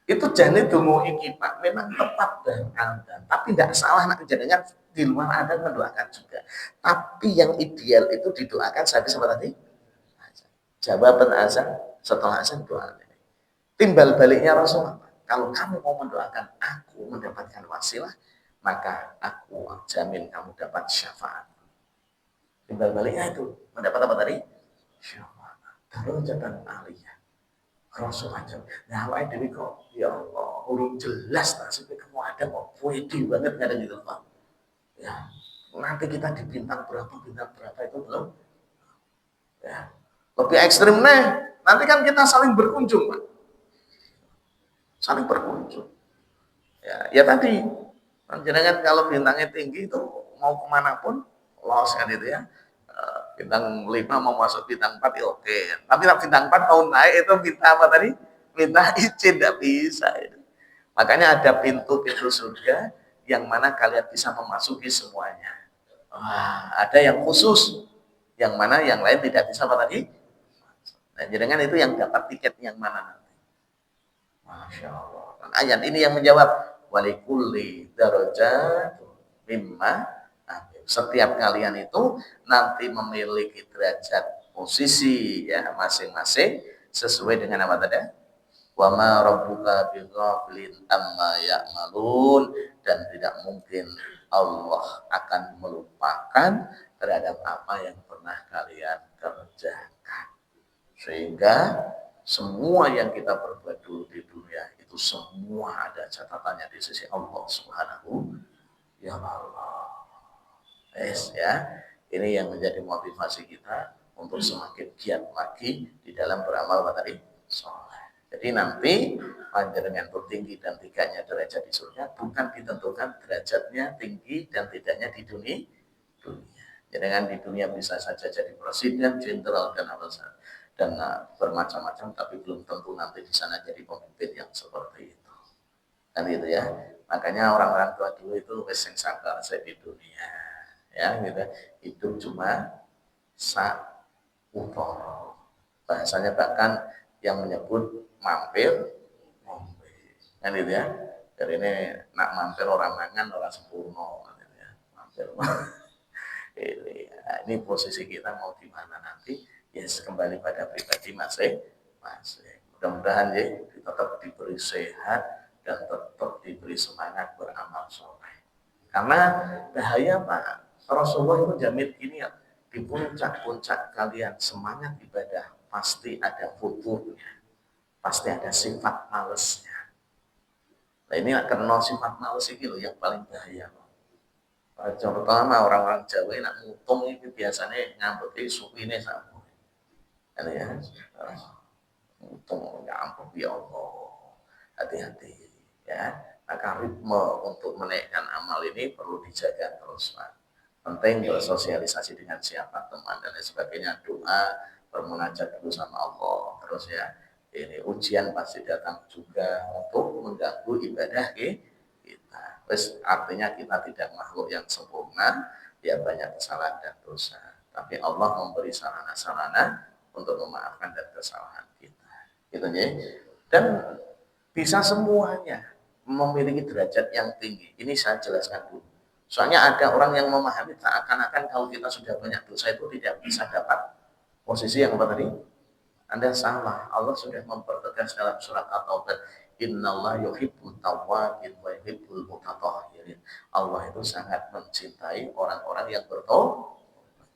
Itu jadi dungu iki Pak, memang tepat dan anda, tapi tidak salah nak kejadian di luar Anda mendoakan juga. Tapi yang ideal itu didoakan sampai seperti tadi. Jawaban azan setelah azan doa. Timbal baliknya Rasulullah, kalau kamu mau mendoakan aku mendapatkan wasilah, maka aku jamin kamu dapat syafaat. Timbal baliknya itu mendapat apa tadi? Syafaat. Darajatan aliyah. Rasul aja. Nah, awake dhewe kok ya Allah, urung jelas nasibnya kamu ada kok. Pede banget kadang gitu, Pak. Ya, nanti kita di bintang berapa itu belum. Ya. Lebih ekstrim nih. Nanti kan kita saling berkunjung, Pak. Saling berkunjung. Ya tadi. Jangan kalau bintangnya tinggi itu mau kemanapun los kan itu ya. Bintang 5 mau masuk bintang 4 ya oke. Tapi bintang 4 mau naik itu minta apa tadi? Minta izin, tidak bisa. Makanya ada pintu-pintu surga yang mana kalian bisa memasuki semuanya. Ada yang khusus, yang mana yang lain tidak bisa apa tadi? Nah, jangan itu yang dapat tiket yang mana nanti. Masya Allah. Dan ayat ini yang menjawab walikulli darajat mimma. Setiap kalian itu nanti memiliki derajat posisi ya masing-masing sesuai dengan apa tadi? Wa ma rabbuka bighafilin amma ya'malun, dan tidak mungkin Allah akan melupakan terhadap apa yang pernah kalian kerjakan. Sehingga semua yang kita perbuat dulu di dunia itu semua ada catatannya di sisi Allah Subhanahu ya Allah. Yes, ya. Ini yang menjadi motivasi kita untuk semakin giat lagi di dalam beramal tadi soleh. Jadi nanti panjenengan tertinggi dan tidaknya derajat di surga bukan ditentukan derajatnya tinggi dan tidaknya di dunia. Jangan di dunia bisa saja jadi presiden, jenderal dan apa saja dan bermacam-macam, tapi belum tentu nanti di sana jadi pemimpin yang seperti itu. Kan gitu ya. Makanya orang-orang tua dulu itu wis sing sakal saya di dunia. Ya gitu, hidup cuma sautoro. Bahasanya bahkan yang menyebut mampir kan gitu ya. Jadi ini nak mampir orang mangan orang sempurna gitu ya. Mampir ini posisi kita mau di mana nanti ya kembali pada pribadi masing-masing. Mudah-mudahan ya kita tetap diberi sehat dan tetap diberi semangat beramal soleh. Karena bahaya Pak, Rasulullah itu jamin ini ya, di puncak-puncak kalian semangat ibadah pasti ada futurnya, pasti ada sifat malesnya. Nah ini kena sifat males ini loh yang paling bahaya. Terutama orang-orang Jawa nak mutung itu biasanya ngambek suku ini sama. Kan ya, mutung ngambek ya Allah, hati-hati ya. Maka ritme untuk menaikkan amal ini perlu dijaga terus Pak. Penting bersosialisasi dengan siapa teman dan lain sebagainya, doa bermunajat dulu sama Allah terus ya. Ini ujian pasti datang juga untuk mengganggu ibadah kita. Terus artinya kita tidak makhluk yang sempurna, ya banyak kesalahan dan dosa. Tapi Allah memberi sarana-sarana untuk memaafkan dan kesalahan kita. Gitu ya. Dan bisa semuanya memiliki derajat yang tinggi. Ini saya jelaskan dulu. Soalnya ada orang yang memahami seakan-akan kalau kita sudah banyak dosa itu tidak bisa dapat posisi yang apa tadi? Anda salah. Allah sudah mempertegas dalam surat At-Taubah, Innallaha yuhibbut tawwabin wa yuhibbul mutatahhirin. Allah itu sangat mencintai orang-orang yang bertobat.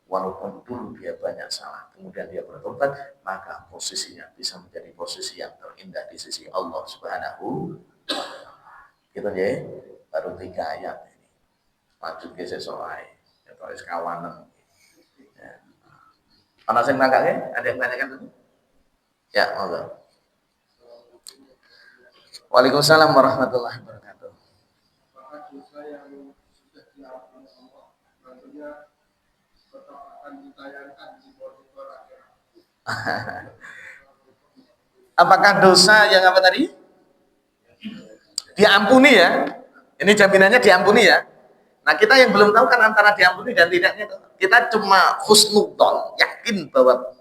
Walaupun dulu dia banyak salah, kemudian dia bertobat, maka posisinya bisa menjadi posisi yang terindah di sisi Allah Subhanahu wa Ta'ala. Gitu ya. Baru 3 ayat. Maju ke sesuai, itu harus kawanan. Ya. Mana sing nangkake? Ada yang tanyakan tadi? Ya, monggo. Waalaikumsalam warahmatullahi wabarakatuh. Apakah dosa yang sudah diampuni Allah tentunya tetap akan ditayangkan di monitor akhirat? Apakah dosa yang apa tadi? Diampuni ya. Ini jaminannya diampuni ya. Nah, kita yang belum tahu kan antara diampuni dan tidaknya. Kita cuma husnudzon, yakin bahwa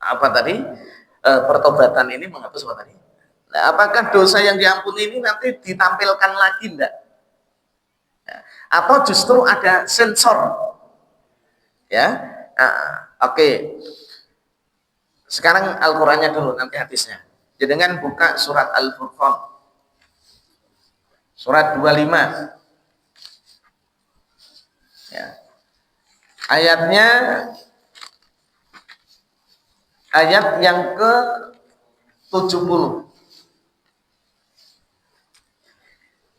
apa tadi? Pertobatan ini menghapus apa tadi? Nah, apakah dosa yang diampuni ini nanti ditampilkan lagi enggak? Ya. Atau justru ada sensor? Ya. Oke. Sekarang Al-Qur'annya dulu, nanti hadisnya. Jadi dengan buka surat Al-Furqan. Surat 25. Ya. Ayatnya ayat yang ke-70.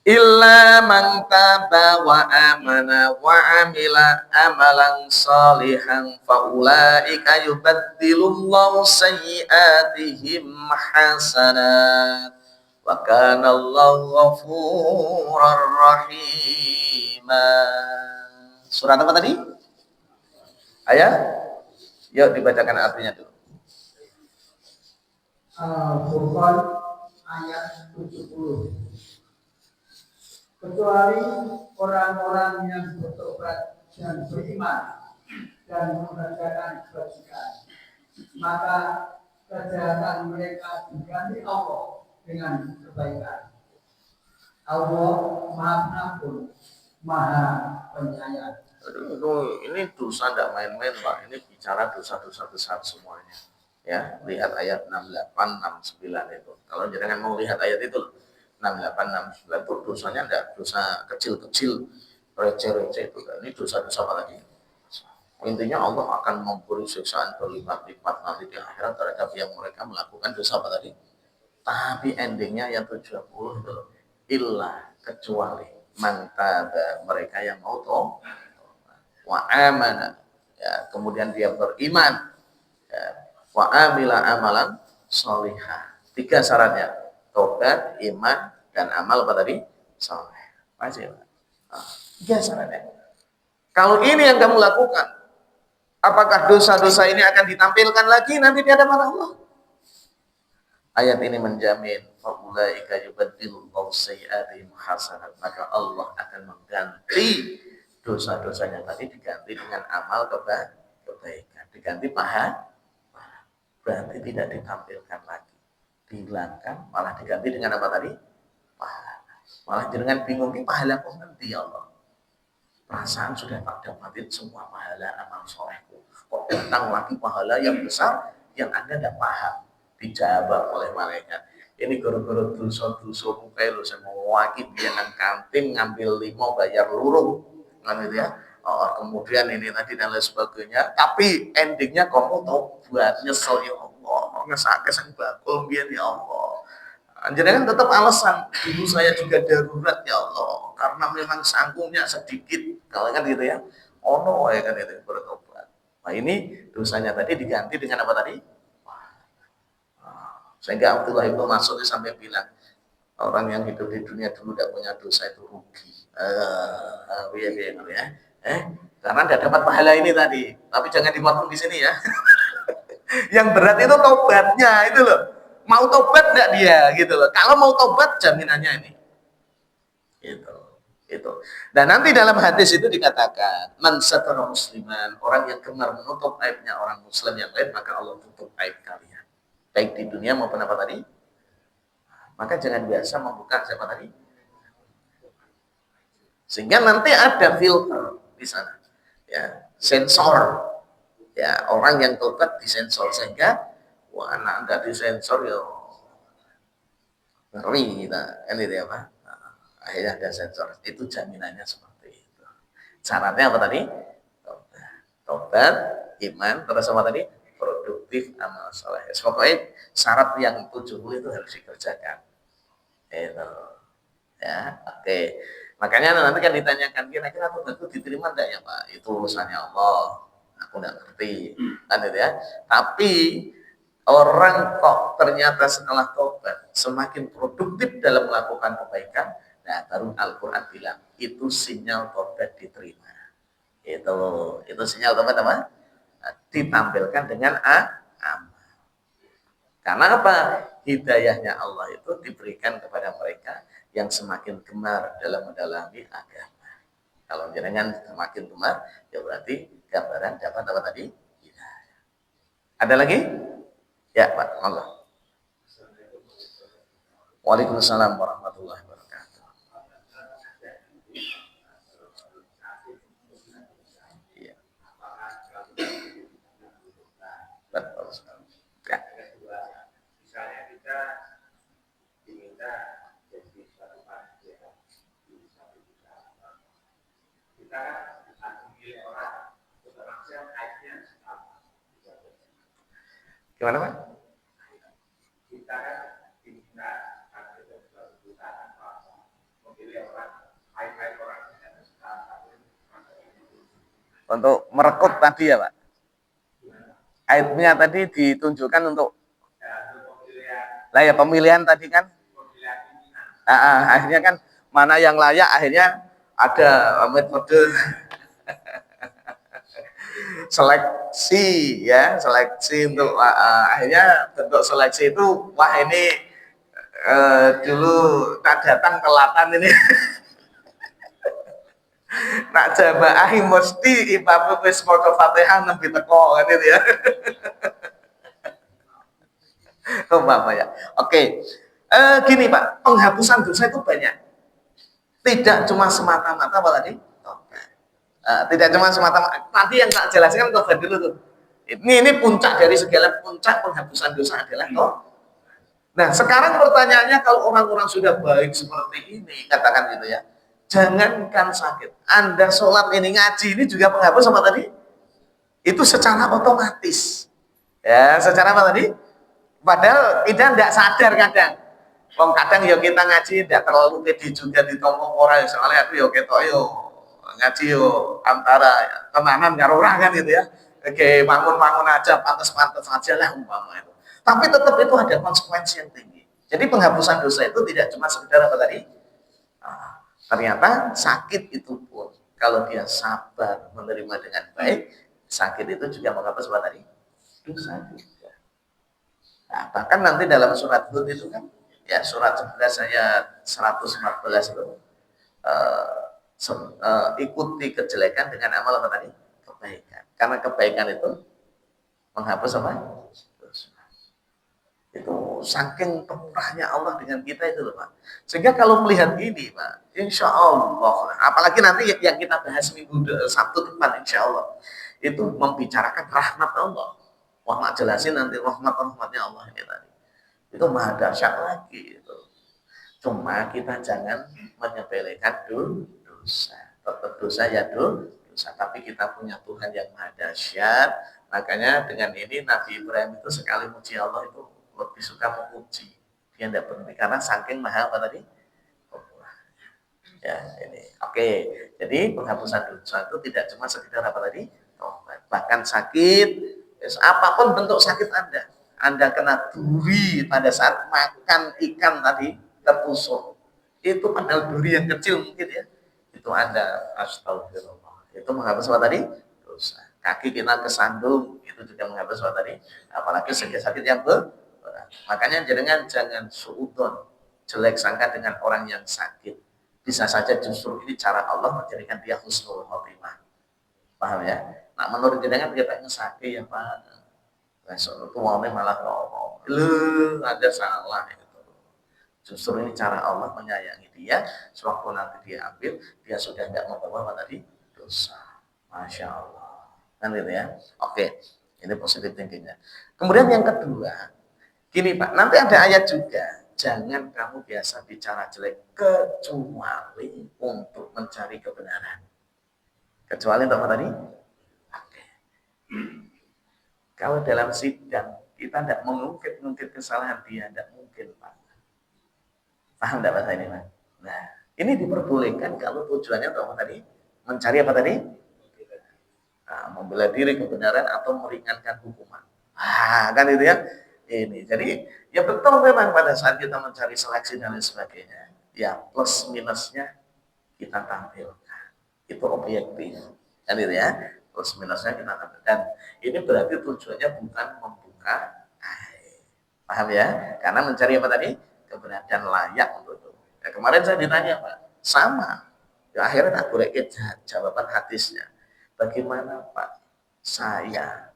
Illa man taba wa amana wa amila amalan salihan fa ulaika yubaddilullahu sayyi'atihim hasanat wa kana Allahu ghafurur rahim. Surat apa tadi? Ayat? Yuk dibacakan artinya dulu. Al-Furqan ayat 70. Kecuali orang-orang yang bertobat dan beriman dan mengerjakan kebajikan, maka kejahatan mereka diganti Allah dengan kebaikan. Allah Maha Pengampun, Maha Penyayang. Aduh, ini dosa tidak main-main Pak. Ini bicara dosa-dosa besar semuanya. Ya, lihat ayat 68, 69 itu. Kalau jangan mau lihat ayat itu 68, 69 itu dosanya tidak dosa kecil-kecil, receh-receh itu. Ini dosa-dosa apa lagi? Intinya Allah akan memberi siksaan berlipat-lipat nanti di akhirat terhadap yang mereka melakukan dosa apa tadi? Tapi endingnya yang 70 itu illa kecuali mantaba mereka yang mau tobat wa amana ya, kemudian dia beriman ya, wa amila amalan sholihah. 3 syaratnya, tobat, iman, dan amal apa tadi? Sholih. Masih Pak. 3 syaratnya. Kalau ini yang kamu lakukan, apakah dosa-dosa ini akan ditampilkan lagi nanti di hadapan Allah? Ayat ini menjamin faulaika yubaddilullahu sayyi'atihim hasanat, maka Allah akan mengganti dosa-dosanya tadi diganti dengan amal kebaikan, diganti pahala. Berarti tidak ditampilkan lagi, dihilangkan, malah diganti dengan apa tadi? Pahala. Malah jangan bingung, ini pahala kok nanti ya Allah. Perasaan sudah tak dapatin semua pahala amal solehku, kok datang lagi pahala yang besar yang Anda tidak paham. Dijawab oleh malaikat, ini guru-guru dosa-dosa mukai lo saya mau wakil biar nang kantin ngambil 5 bayar lurung kan gitu ya. Kemudian ini tadi dan lain sebagainya, tapi endingnya kamu tahu buat nyesel ya Allah, ngesake sang bakul biar ya Allah. Jadi kan tetap alasan ibu saya juga darurat ya Allah, karena memang sanggungnya sedikit, kalau kan gitu ya. Oh no, ya kan itu bertobat. Nah ini dosanya tadi diganti dengan apa tadi? Sehingga Abdullah ibnu Mas'ud sampai bilang, orang yang hidup di dunia dulu tidak punya dosa itu rugi. Karena tidak dapat pahala ini tadi. Tapi jangan dipotong di sini ya. Yang berat itu tobatnya itu loh. Mau tobat enggak dia gitu loh. Kalau mau tobat jaminannya ini. Itu. Dan nanti dalam hadis itu dikatakan, man satara musliman, orang yang gemar menutup aibnya orang muslim yang lain, maka Allah tutup aib kalian. Baik di dunia maupun apa tadi? Maka jangan biasa membuka siapa tadi? Sehingga nanti ada filter di sana. Ya, sensor. Ya, orang yang tobat disensor sehingga wah anak enggak disensor ya ngeri kita. Kan itu ya, Pak. Akhirnya ada sensor. Itu jaminannya seperti itu. Syaratnya apa tadi? Tobat, iman, terus apa tadi? Produktif, amal soleh. Pokoknya syarat yang 70 itu harus dikerjakan. Itu. Ya, oke. Makanya nanti kan ditanyakan, kira-kira tobat itu diterima enggak ya Pak? Itu urusannya Allah. Aku enggak ngerti. Kan itu ya. Tapi Orang kok ternyata setelah tobat semakin produktif dalam melakukan kebaikan, nah baru Al-Quran bilang itu sinyal tobat diterima. Itu sinyal tobat apa? Ditampilkan dengan amal. Karena apa? Hidayahnya Allah itu diberikan kepada mereka yang semakin gemar dalam mendalami agama. Kalau jenengan semakin gemar, ya berarti gambaran dapat apa tadi? Hidayah. Ada lagi? Ya, Pak. Allah. Waalaikumsalam warahmatullahi wabarakatuh. Iya. Betul sekali. Ya. Misalnya kita diminta jadi suatu panitia, kita kan memilih orang, termasuk akhirnya apa? Gimana, Pak? Kita kan diminta karena kita sudah perusahaan memilih orang, akhir orang Untuk merekrut tadi ya, Pak. Aibnya tadi ditunjukkan untuk lah ya pemilihan tadi kan. Akhirnya kan mana yang layak, akhirnya ada metode seleksi ya, seleksi untuk akhirnya bentuk seleksi itu wah ini dulu tak datang telatan ini. Nak jamaah mesti ibabu wis maca Fatihah nembe teko kan itu ya. Umpama ya. Oke. Gini Pak, penghapusan dosa itu banyak. Tidak cuma semata-mata apa tadi? Tidak cuma semata-mata. Tadi yang tak jelaskan tobat dulu tuh. Ini puncak dari segala puncak penghapusan dosa adalah tobat. Nah, sekarang pertanyaannya kalau orang-orang sudah baik seperti ini, katakan gitu ya. Jangankan sakit, Anda sholat ini ngaji ini juga penghapus apa tadi? Itu secara otomatis. Ya, secara apa tadi? Padahal kita tidak sadar kadang. Kadang ya kita ngaji tidak terlalu pede juga ditomong orang, soalnya aku ya ketok yo ngaji yo antara tenanan karo orang kan gitu ya. Oke, bangun-bangun aja, pantas-pantas aja lah umpama itu. Tapi tetap itu ada konsekuensi yang tinggi. Jadi penghapusan dosa itu tidak cuma sekedar apa tadi? Ternyata sakit itu pun kalau dia sabar menerima dengan baik, sakit itu juga menghapus apa tadi? Dosa juga. Nah, bahkan nanti dalam surat Hud itu kan, ya surat 11 ayat 114 itu ikuti kejelekan dengan amal apa tadi? Kebaikan. Karena kebaikan itu menghapus apa? Dosa. Itu saking pemurahnya Allah dengan kita itu loh Pak. Sehingga kalau melihat ini Pak, insya Allah, apalagi nanti yang kita bahas minggu Sabtu depan insya Allah, itu membicarakan rahmat Allah. Wah, nak jelasin nanti rahmatnya Allah ini tadi. Itu maha dahsyat lagi itu. Cuma kita jangan menyepelekan dosa. Tetap dosa ya dosa, tapi kita punya Tuhan yang maha dahsyat. Makanya dengan ini Nabi Ibrahim itu sekali muji Allah itu lebih suka memuji. Dia tidak berhenti karena saking maha apa tadi? Ya, ini. Oke. Jadi penghapusan dosa itu tidak cuma sekedar apa tadi? Tobat. Bahkan sakit, apapun bentuk sakit Anda kena duri pada saat makan ikan tadi tertusuk. Itu padahal duri yang kecil mungkin ya. Itu Anda astagfirullah. Itu menghapus apa tadi? Dosa. Kaki kita kesandung, itu juga menghapus apa tadi? Apalagi sakit-sakit yang berat. Makanya jangan suudon, jelek sangka dengan orang yang sakit. Bisa saja justru ini cara Allah menjadikan dia husnul khotimah. Paham ya? Nah menurut jenengan kita sakit ya Pak. Besok itu malah ngomong, lu ada salah itu. Justru ini cara Allah menyayangi dia. Sewaktu nanti dia ambil, dia sudah tidak membawa apa tadi? Dosa. Masya Allah. Kan gitu ya? Oke, ini positif thinkingnya. Kemudian yang kedua, gini Pak, nanti ada ayat juga. Jangan kamu biasa bicara jelek kecuali untuk mencari kebenaran. Kecuali untuk apa tadi? Oke. Kalau dalam sidang kita tidak mengungkit kesalahan dia, tidak mungkin Pak. Paham tidak bahasa ini Pak? Nah, ini diperbolehkan kalau tujuannya untuk apa tadi? Mencari apa tadi? Nah, membela diri kebenaran atau meringankan hukuman. Kan itu ya. Ini. Jadi ya betul memang pada saat kita mencari seleksi dan lain sebagainya, ya plus minusnya kita tampilkan. Itu objektif. Kan itu ya. Plus minusnya kita tampilkan. Ini berarti tujuannya bukan membuka aib. Paham ya? Karena mencari apa tadi? Kebenaran layak untuk itu. Ya, kemarin saya ditanya, Pak. Sama. Ya, akhirnya aku reket jawaban hadisnya. Bagaimana Pak? Saya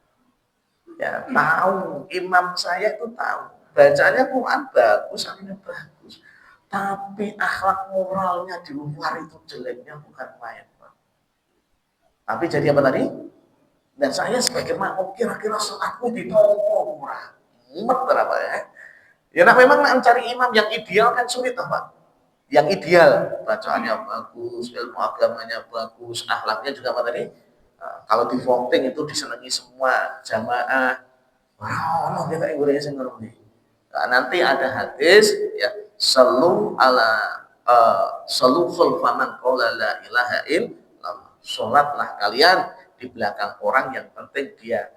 ya tahu, imam saya itu tahu. Bacanya Quran bagus, artinya bagus. Tapi akhlak moralnya di luar itu jeleknya bukan main, Pak. Tapi jadi apa tadi? Dan saya sebagai makmum kira-kira sholatku ditompo kurang. Mumet berapa ya? Ya nah memang mencari imam yang ideal kan sulit, Pak. Yang ideal, bacaannya bagus, ilmu agamanya bagus, akhlaknya juga apa tadi? Kalau di voting itu disenangi semua jamaah. Wow, kita Indonesia ngerti. Nah, nanti ada hadis ya, selalu khulfaman qala la ilaha illallah. Salatlah kalian di belakang orang yang penting dia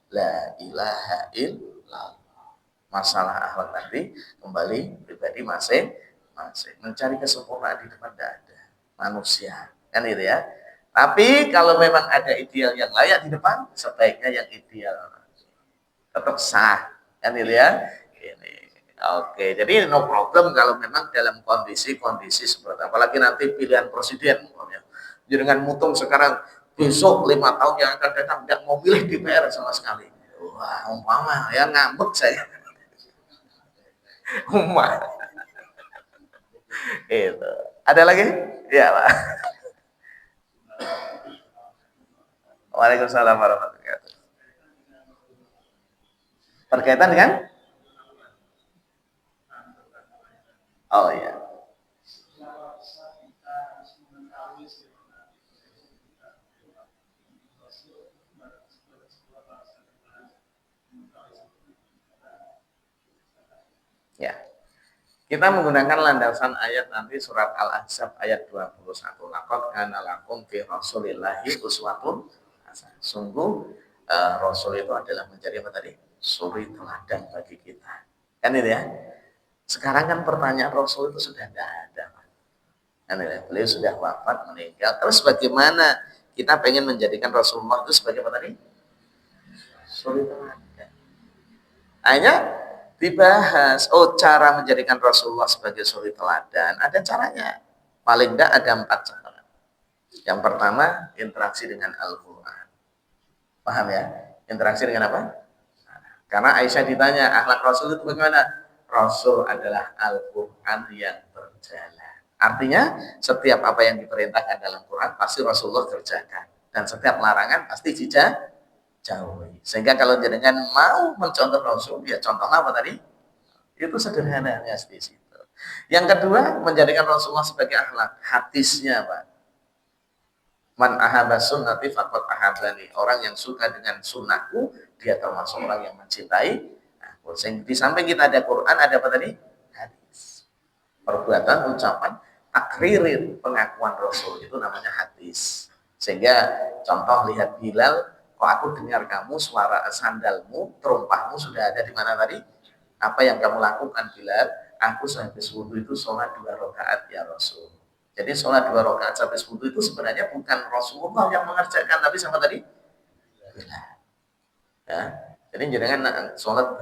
la ilaha illallah. Masalah akhlak nanti kembali pribadi masing-masing. Mencari kesempurnaan di depan tidak ada manusia. Kan itu ya. Tapi kalau memang ada ideal yang layak di depan, sebaiknya yang ideal tetap sah. Kan itu ya. Ini. Oke, jadi no problem kalau memang dalam kondisi-kondisi seperti apalagi nanti pilihan presiden umpamanya. Dengan mutung sekarang besok 5 tahun yang akan datang tidak mau pilih DPR sama sekali. Wah, umpama ya ngambek saya. Umat. Itu. Ada lagi? Ya, Pak. Waalaikumsalam warahmatullahi wabarakatuh. Berkaitan dengan? Oh ya. Ya. Kita menggunakan landasan ayat nanti surat Al-Ahzab ayat 21. Laqad kana lakum fi Rasulillahi uswatun hasanah. Sungguh Rasul itu adalah menjadi apa tadi? Suri teladan bagi kita. Kan itu ya. Sekarang kan pertanyaan Rasul itu sudah tidak ada. Kan itu ya. Beliau sudah wafat, meninggal. Terus bagaimana kita pengen menjadikan Rasulullah itu sebagai apa tadi? Suri teladan. Hanya dibahas, cara menjadikan Rasulullah sebagai suri teladan, ada caranya. Paling tidak ada 4 cara. Yang pertama, interaksi dengan Al-Quran. Paham ya? Interaksi dengan apa? Karena Aisyah ditanya, akhlak Rasul itu bagaimana? Rasul adalah Al-Quran yang berjalan. Artinya, setiap apa yang diperintahkan dalam Quran, pasti Rasulullah kerjakan. Dan setiap larangan pasti jauhi. Sehingga kalau jenengan mau mencontoh Rasul, ya contohnya apa tadi? Itu sederhananya di situ. Yang kedua, menjadikan Rasulullah sebagai akhlak. Hadisnya, Pak. Man ahaba sunnati faqad ahabani. Orang yang suka dengan sunnahku, dia termasuk orang yang mencintai aku. Di samping kita ada Quran, ada apa tadi? Hadis. Perbuatan, ucapan, takririn pengakuan Rasul. Itu namanya hadis. Sehingga contoh lihat Bilal, kok aku dengar kamu suara sandalmu, terumpahmu sudah ada di mana tadi? Apa yang kamu lakukan Bilal? Aku sehabis wudhu itu sholat 2 rakaat ya Rasul. Jadi sholat 2 rakaat sehabis wudhu itu sebenarnya bukan Rasulullah yang mengerjakan, tapi sama tadi Bilal. Ya. Jadi jangan sholat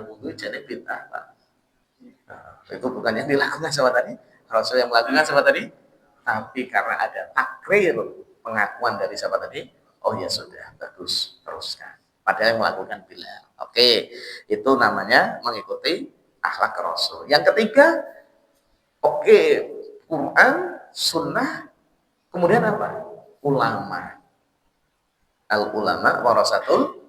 wudhu jadi bid'ah, Pak. Nah, itu bukan yang dilakukan sama tadi. Rasul yang melakukan sama tadi, tapi karena ada takrir pengakuan dari siapa tadi, oh ya sudah, bagus, teruskan. Padahal yang melakukan Bilal. Oke, itu namanya mengikuti akhlak Rasul. Yang ketiga, Quran, sunnah, kemudian apa? Ulama. Al-ulama warasatul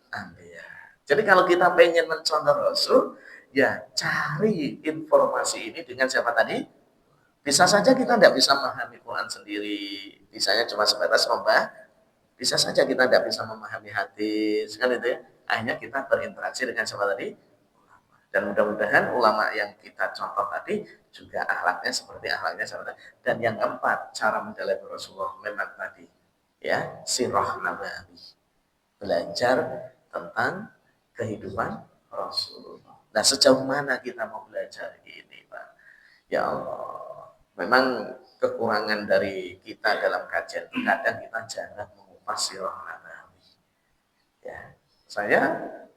anbiya. Jadi kalau kita pengen mencontoh Rasul, ya cari informasi ini dengan siapa tadi? Bisa saja kita tidak bisa memahami Quran sendiri, bisanya cuma sebatas bisa saja kita tidak bisa memahami hadis, kan itu ya. Akhirnya kita berinteraksi dengan siapa tadi? Dan mudah-mudahan ulama yang kita contoh tadi juga akhlaknya seperti akhlaknya siapa tadi. Dan yang keempat, cara menjalani Rasulullah memang tadi, ya, sirah nabawi. Belajar tentang kehidupan Rasulullah. Nah, sejauh mana kita mau belajar ini, Pak? Ya Allah, memang kekurangan dari kita dalam kajian kadang kita jarang mengupas sirah Nabawi. Ya, saya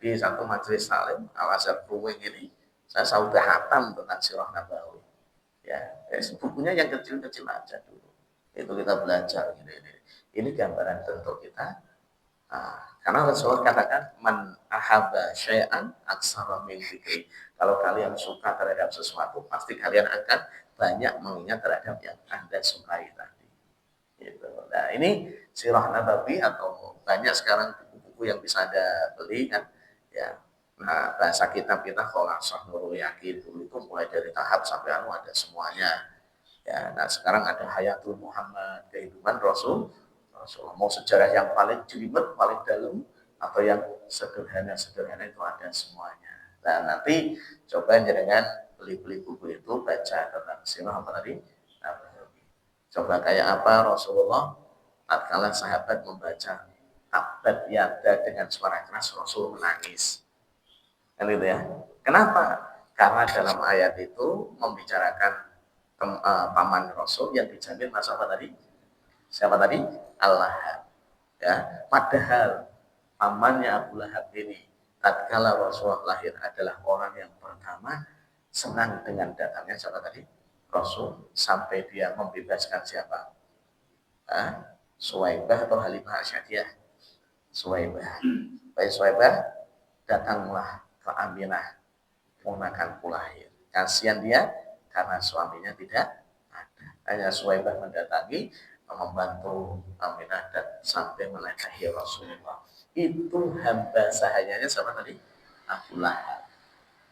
di satu majelis salim Al-Azhar Brewing ini, saya sudah hatam tentang sirah Nabawi. Ya, bukunya yang kecil-kecil aja dulu. Itu kita belajar ini. Ini gambaran bentuk kita. Karena Rasulullah katakan man ahabba syai'an aksara min dzikri. Kalau kalian suka terhadap sesuatu, pasti kalian akan banyak mengingat terhadap yang Anda sukai tadi. Gitu. Nah, ini sirah Nabawi atau banyak sekarang buku-buku yang bisa Anda beli kan. Ya. Nah, bahasa kitab kita Kholasah Nurul Yakin dulu itu mulai dari tahap sampai ada semuanya. Ya, nah sekarang ada Hayatul Muhammad, kehidupan Rasulullah. Mau sejarah yang paling jelimet, paling dalam, atau yang sederhana itu ada semuanya. Nah, nanti coba dengan beli buku itu, baca tentang sirah apa tadi? Coba kayak apa Rasulullah tatkala sahabat membaca Tabbat Yada dengan suara keras, Rasul menangis. Kan gitu ya. Kenapa? Karena dalam ayat itu membicarakan paman Rasul yang dijamin masa apa tadi? Siapa tadi? Allah. Ya, padahal pamannya Abu Lahab ini tatkala Rasulullah lahir adalah orang yang pertama senang dengan datangnya siapa tadi? Rasul, sampai dia membebaskan siapa? Suwaibah atau Halimah Asyadiyah? Suwaibah. Baik Suwaibah, datanglah ke Aminah, ponakanku lahir. Kasihan dia karena suaminya tidak ada. Hanya Suwaibah mendatangi, membantu Aminah dan sampai menikahi Rasulullah. Itu hamba sahayanya sama tadi Abu Lahab.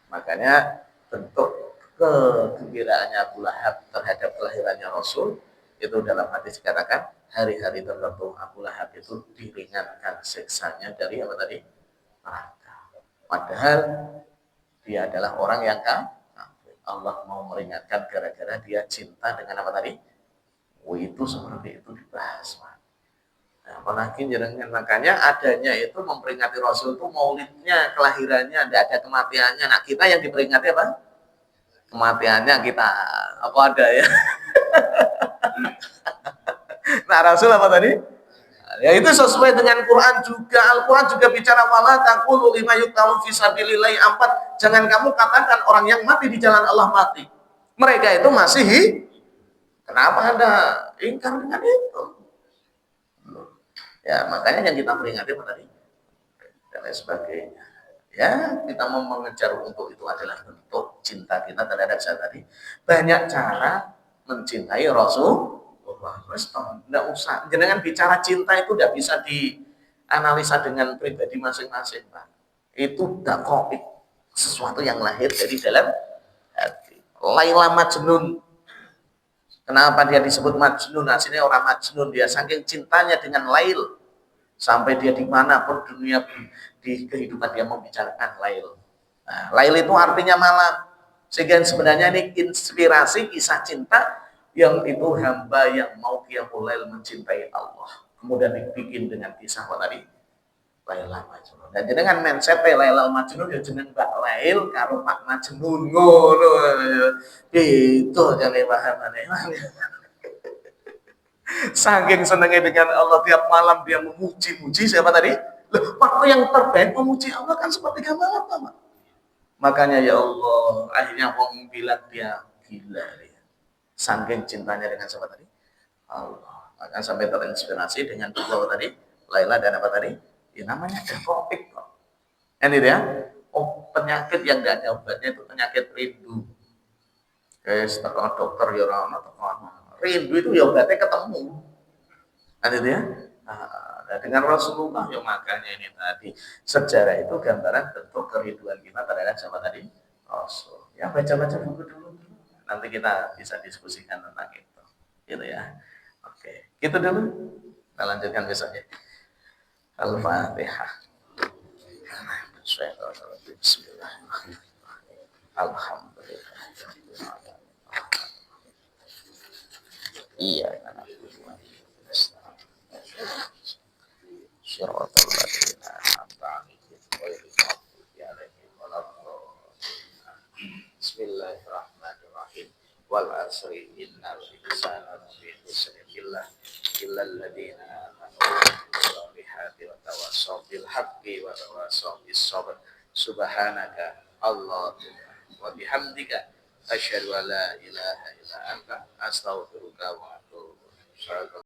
Makanya bentuk kegembiraannya Abu Lahab terhadap kelahirannya Rasul itu dalam hadis dikatakan hari-hari tertentu Abu Lahab itu diringankan siksanya dari apa tadi? Neraka. Padahal dia adalah orang yang Allah mau meringankan gara-gara dia cinta dengan apa tadi? Itu seperti itu dibahas. Nah, apalagi jangan, makanya adanya itu memperingati Rasul itu maulidnya, kelahirannya, tidak ada kematiannya. Nah, kita yang diperingati apa? Kematiannya kita apa ada ya? Nah, Rasul apa tadi? Ya itu sesuai dengan Quran juga. Al-Quran juga bicara wala taqulu lima yuqtalu fi sabilillah ampat. Jangan kamu katakan orang yang mati di jalan Allah mati. Mereka itu masih kenapa Anda ingkar dengan itu? Ya, makanya yang kita peringati apa tadi? Dan lain sebagainya. Ya, kita mau mengejar untuk itu adalah bentuk cinta kita terhadap saya tadi. Banyak cara mencintai Rasul. Tidak usah. Jangan bicara cinta itu tidak bisa dianalisa dengan pribadi masing-masing, Pak. Itu dakoik, sesuatu yang lahir dari dalam hati. Laila Majnun. Kenapa dia disebut Majnun? Aslinya orang Majnun, dia saking cintanya dengan Lail. Sampai dia dimanapun dunia di kehidupan dia membicarakan Lail. Nah, Lail itu artinya malam. Sehingga sebenarnya ini inspirasi kisah cinta yang itu hamba yang mau qiyamul lail mencintai Allah. Kemudian dibikin dengan kisah apa tadi? Laila Majnun. Dan dengan mindset Laila Majnun ya jeneng Mbak Lail karo Pak Majnun ngono. Itu jane pahamane. Saking senangnya dengan Allah tiap malam dia memuji-muji siapa tadi? Loh, waktu yang terbaik memuji Allah kan sepertiga malam, Pak. Makanya ya Allah, akhirnya orang bilang dia gila dia. Saking cintanya dengan siapa tadi? Allah. Maka sampai terinspirasi dengan buku tadi, Laila dan apa tadi? Ya namanya topik kok. Ini dia. Oh, penyakit yang tidak ada obatnya itu penyakit rindu. Guys, tekan dokter ya orang tekan. Rindu itu ya obatnya ketemu. Kan itu ya. Nah, dengan Rasulullah ya makanya ini tadi sejarah itu gambaran bentuk kerinduan kita terhadap siapa tadi? Rasul. Ya baca-baca buku dulu. Nanti kita bisa diskusikan tentang itu. Gitu ya. Oke, gitu dulu. Kita lanjutkan besoknya. Al-Fatihah. Bismillahirrahmanirrahim. Alhamdulillah. Iya, karena syiratal ladzina an'amta 'alaihim ghairil maghdubi wal asri innal insana lafi khusr illa alladziina aamanu wa amilus wa tawassaw bil haqqi wa tawassaw bis sabr. Subhanaka Allahumma wa bihamdika asyhadu an la ilaha illa anta astaghfiruka wa atubu ilaik.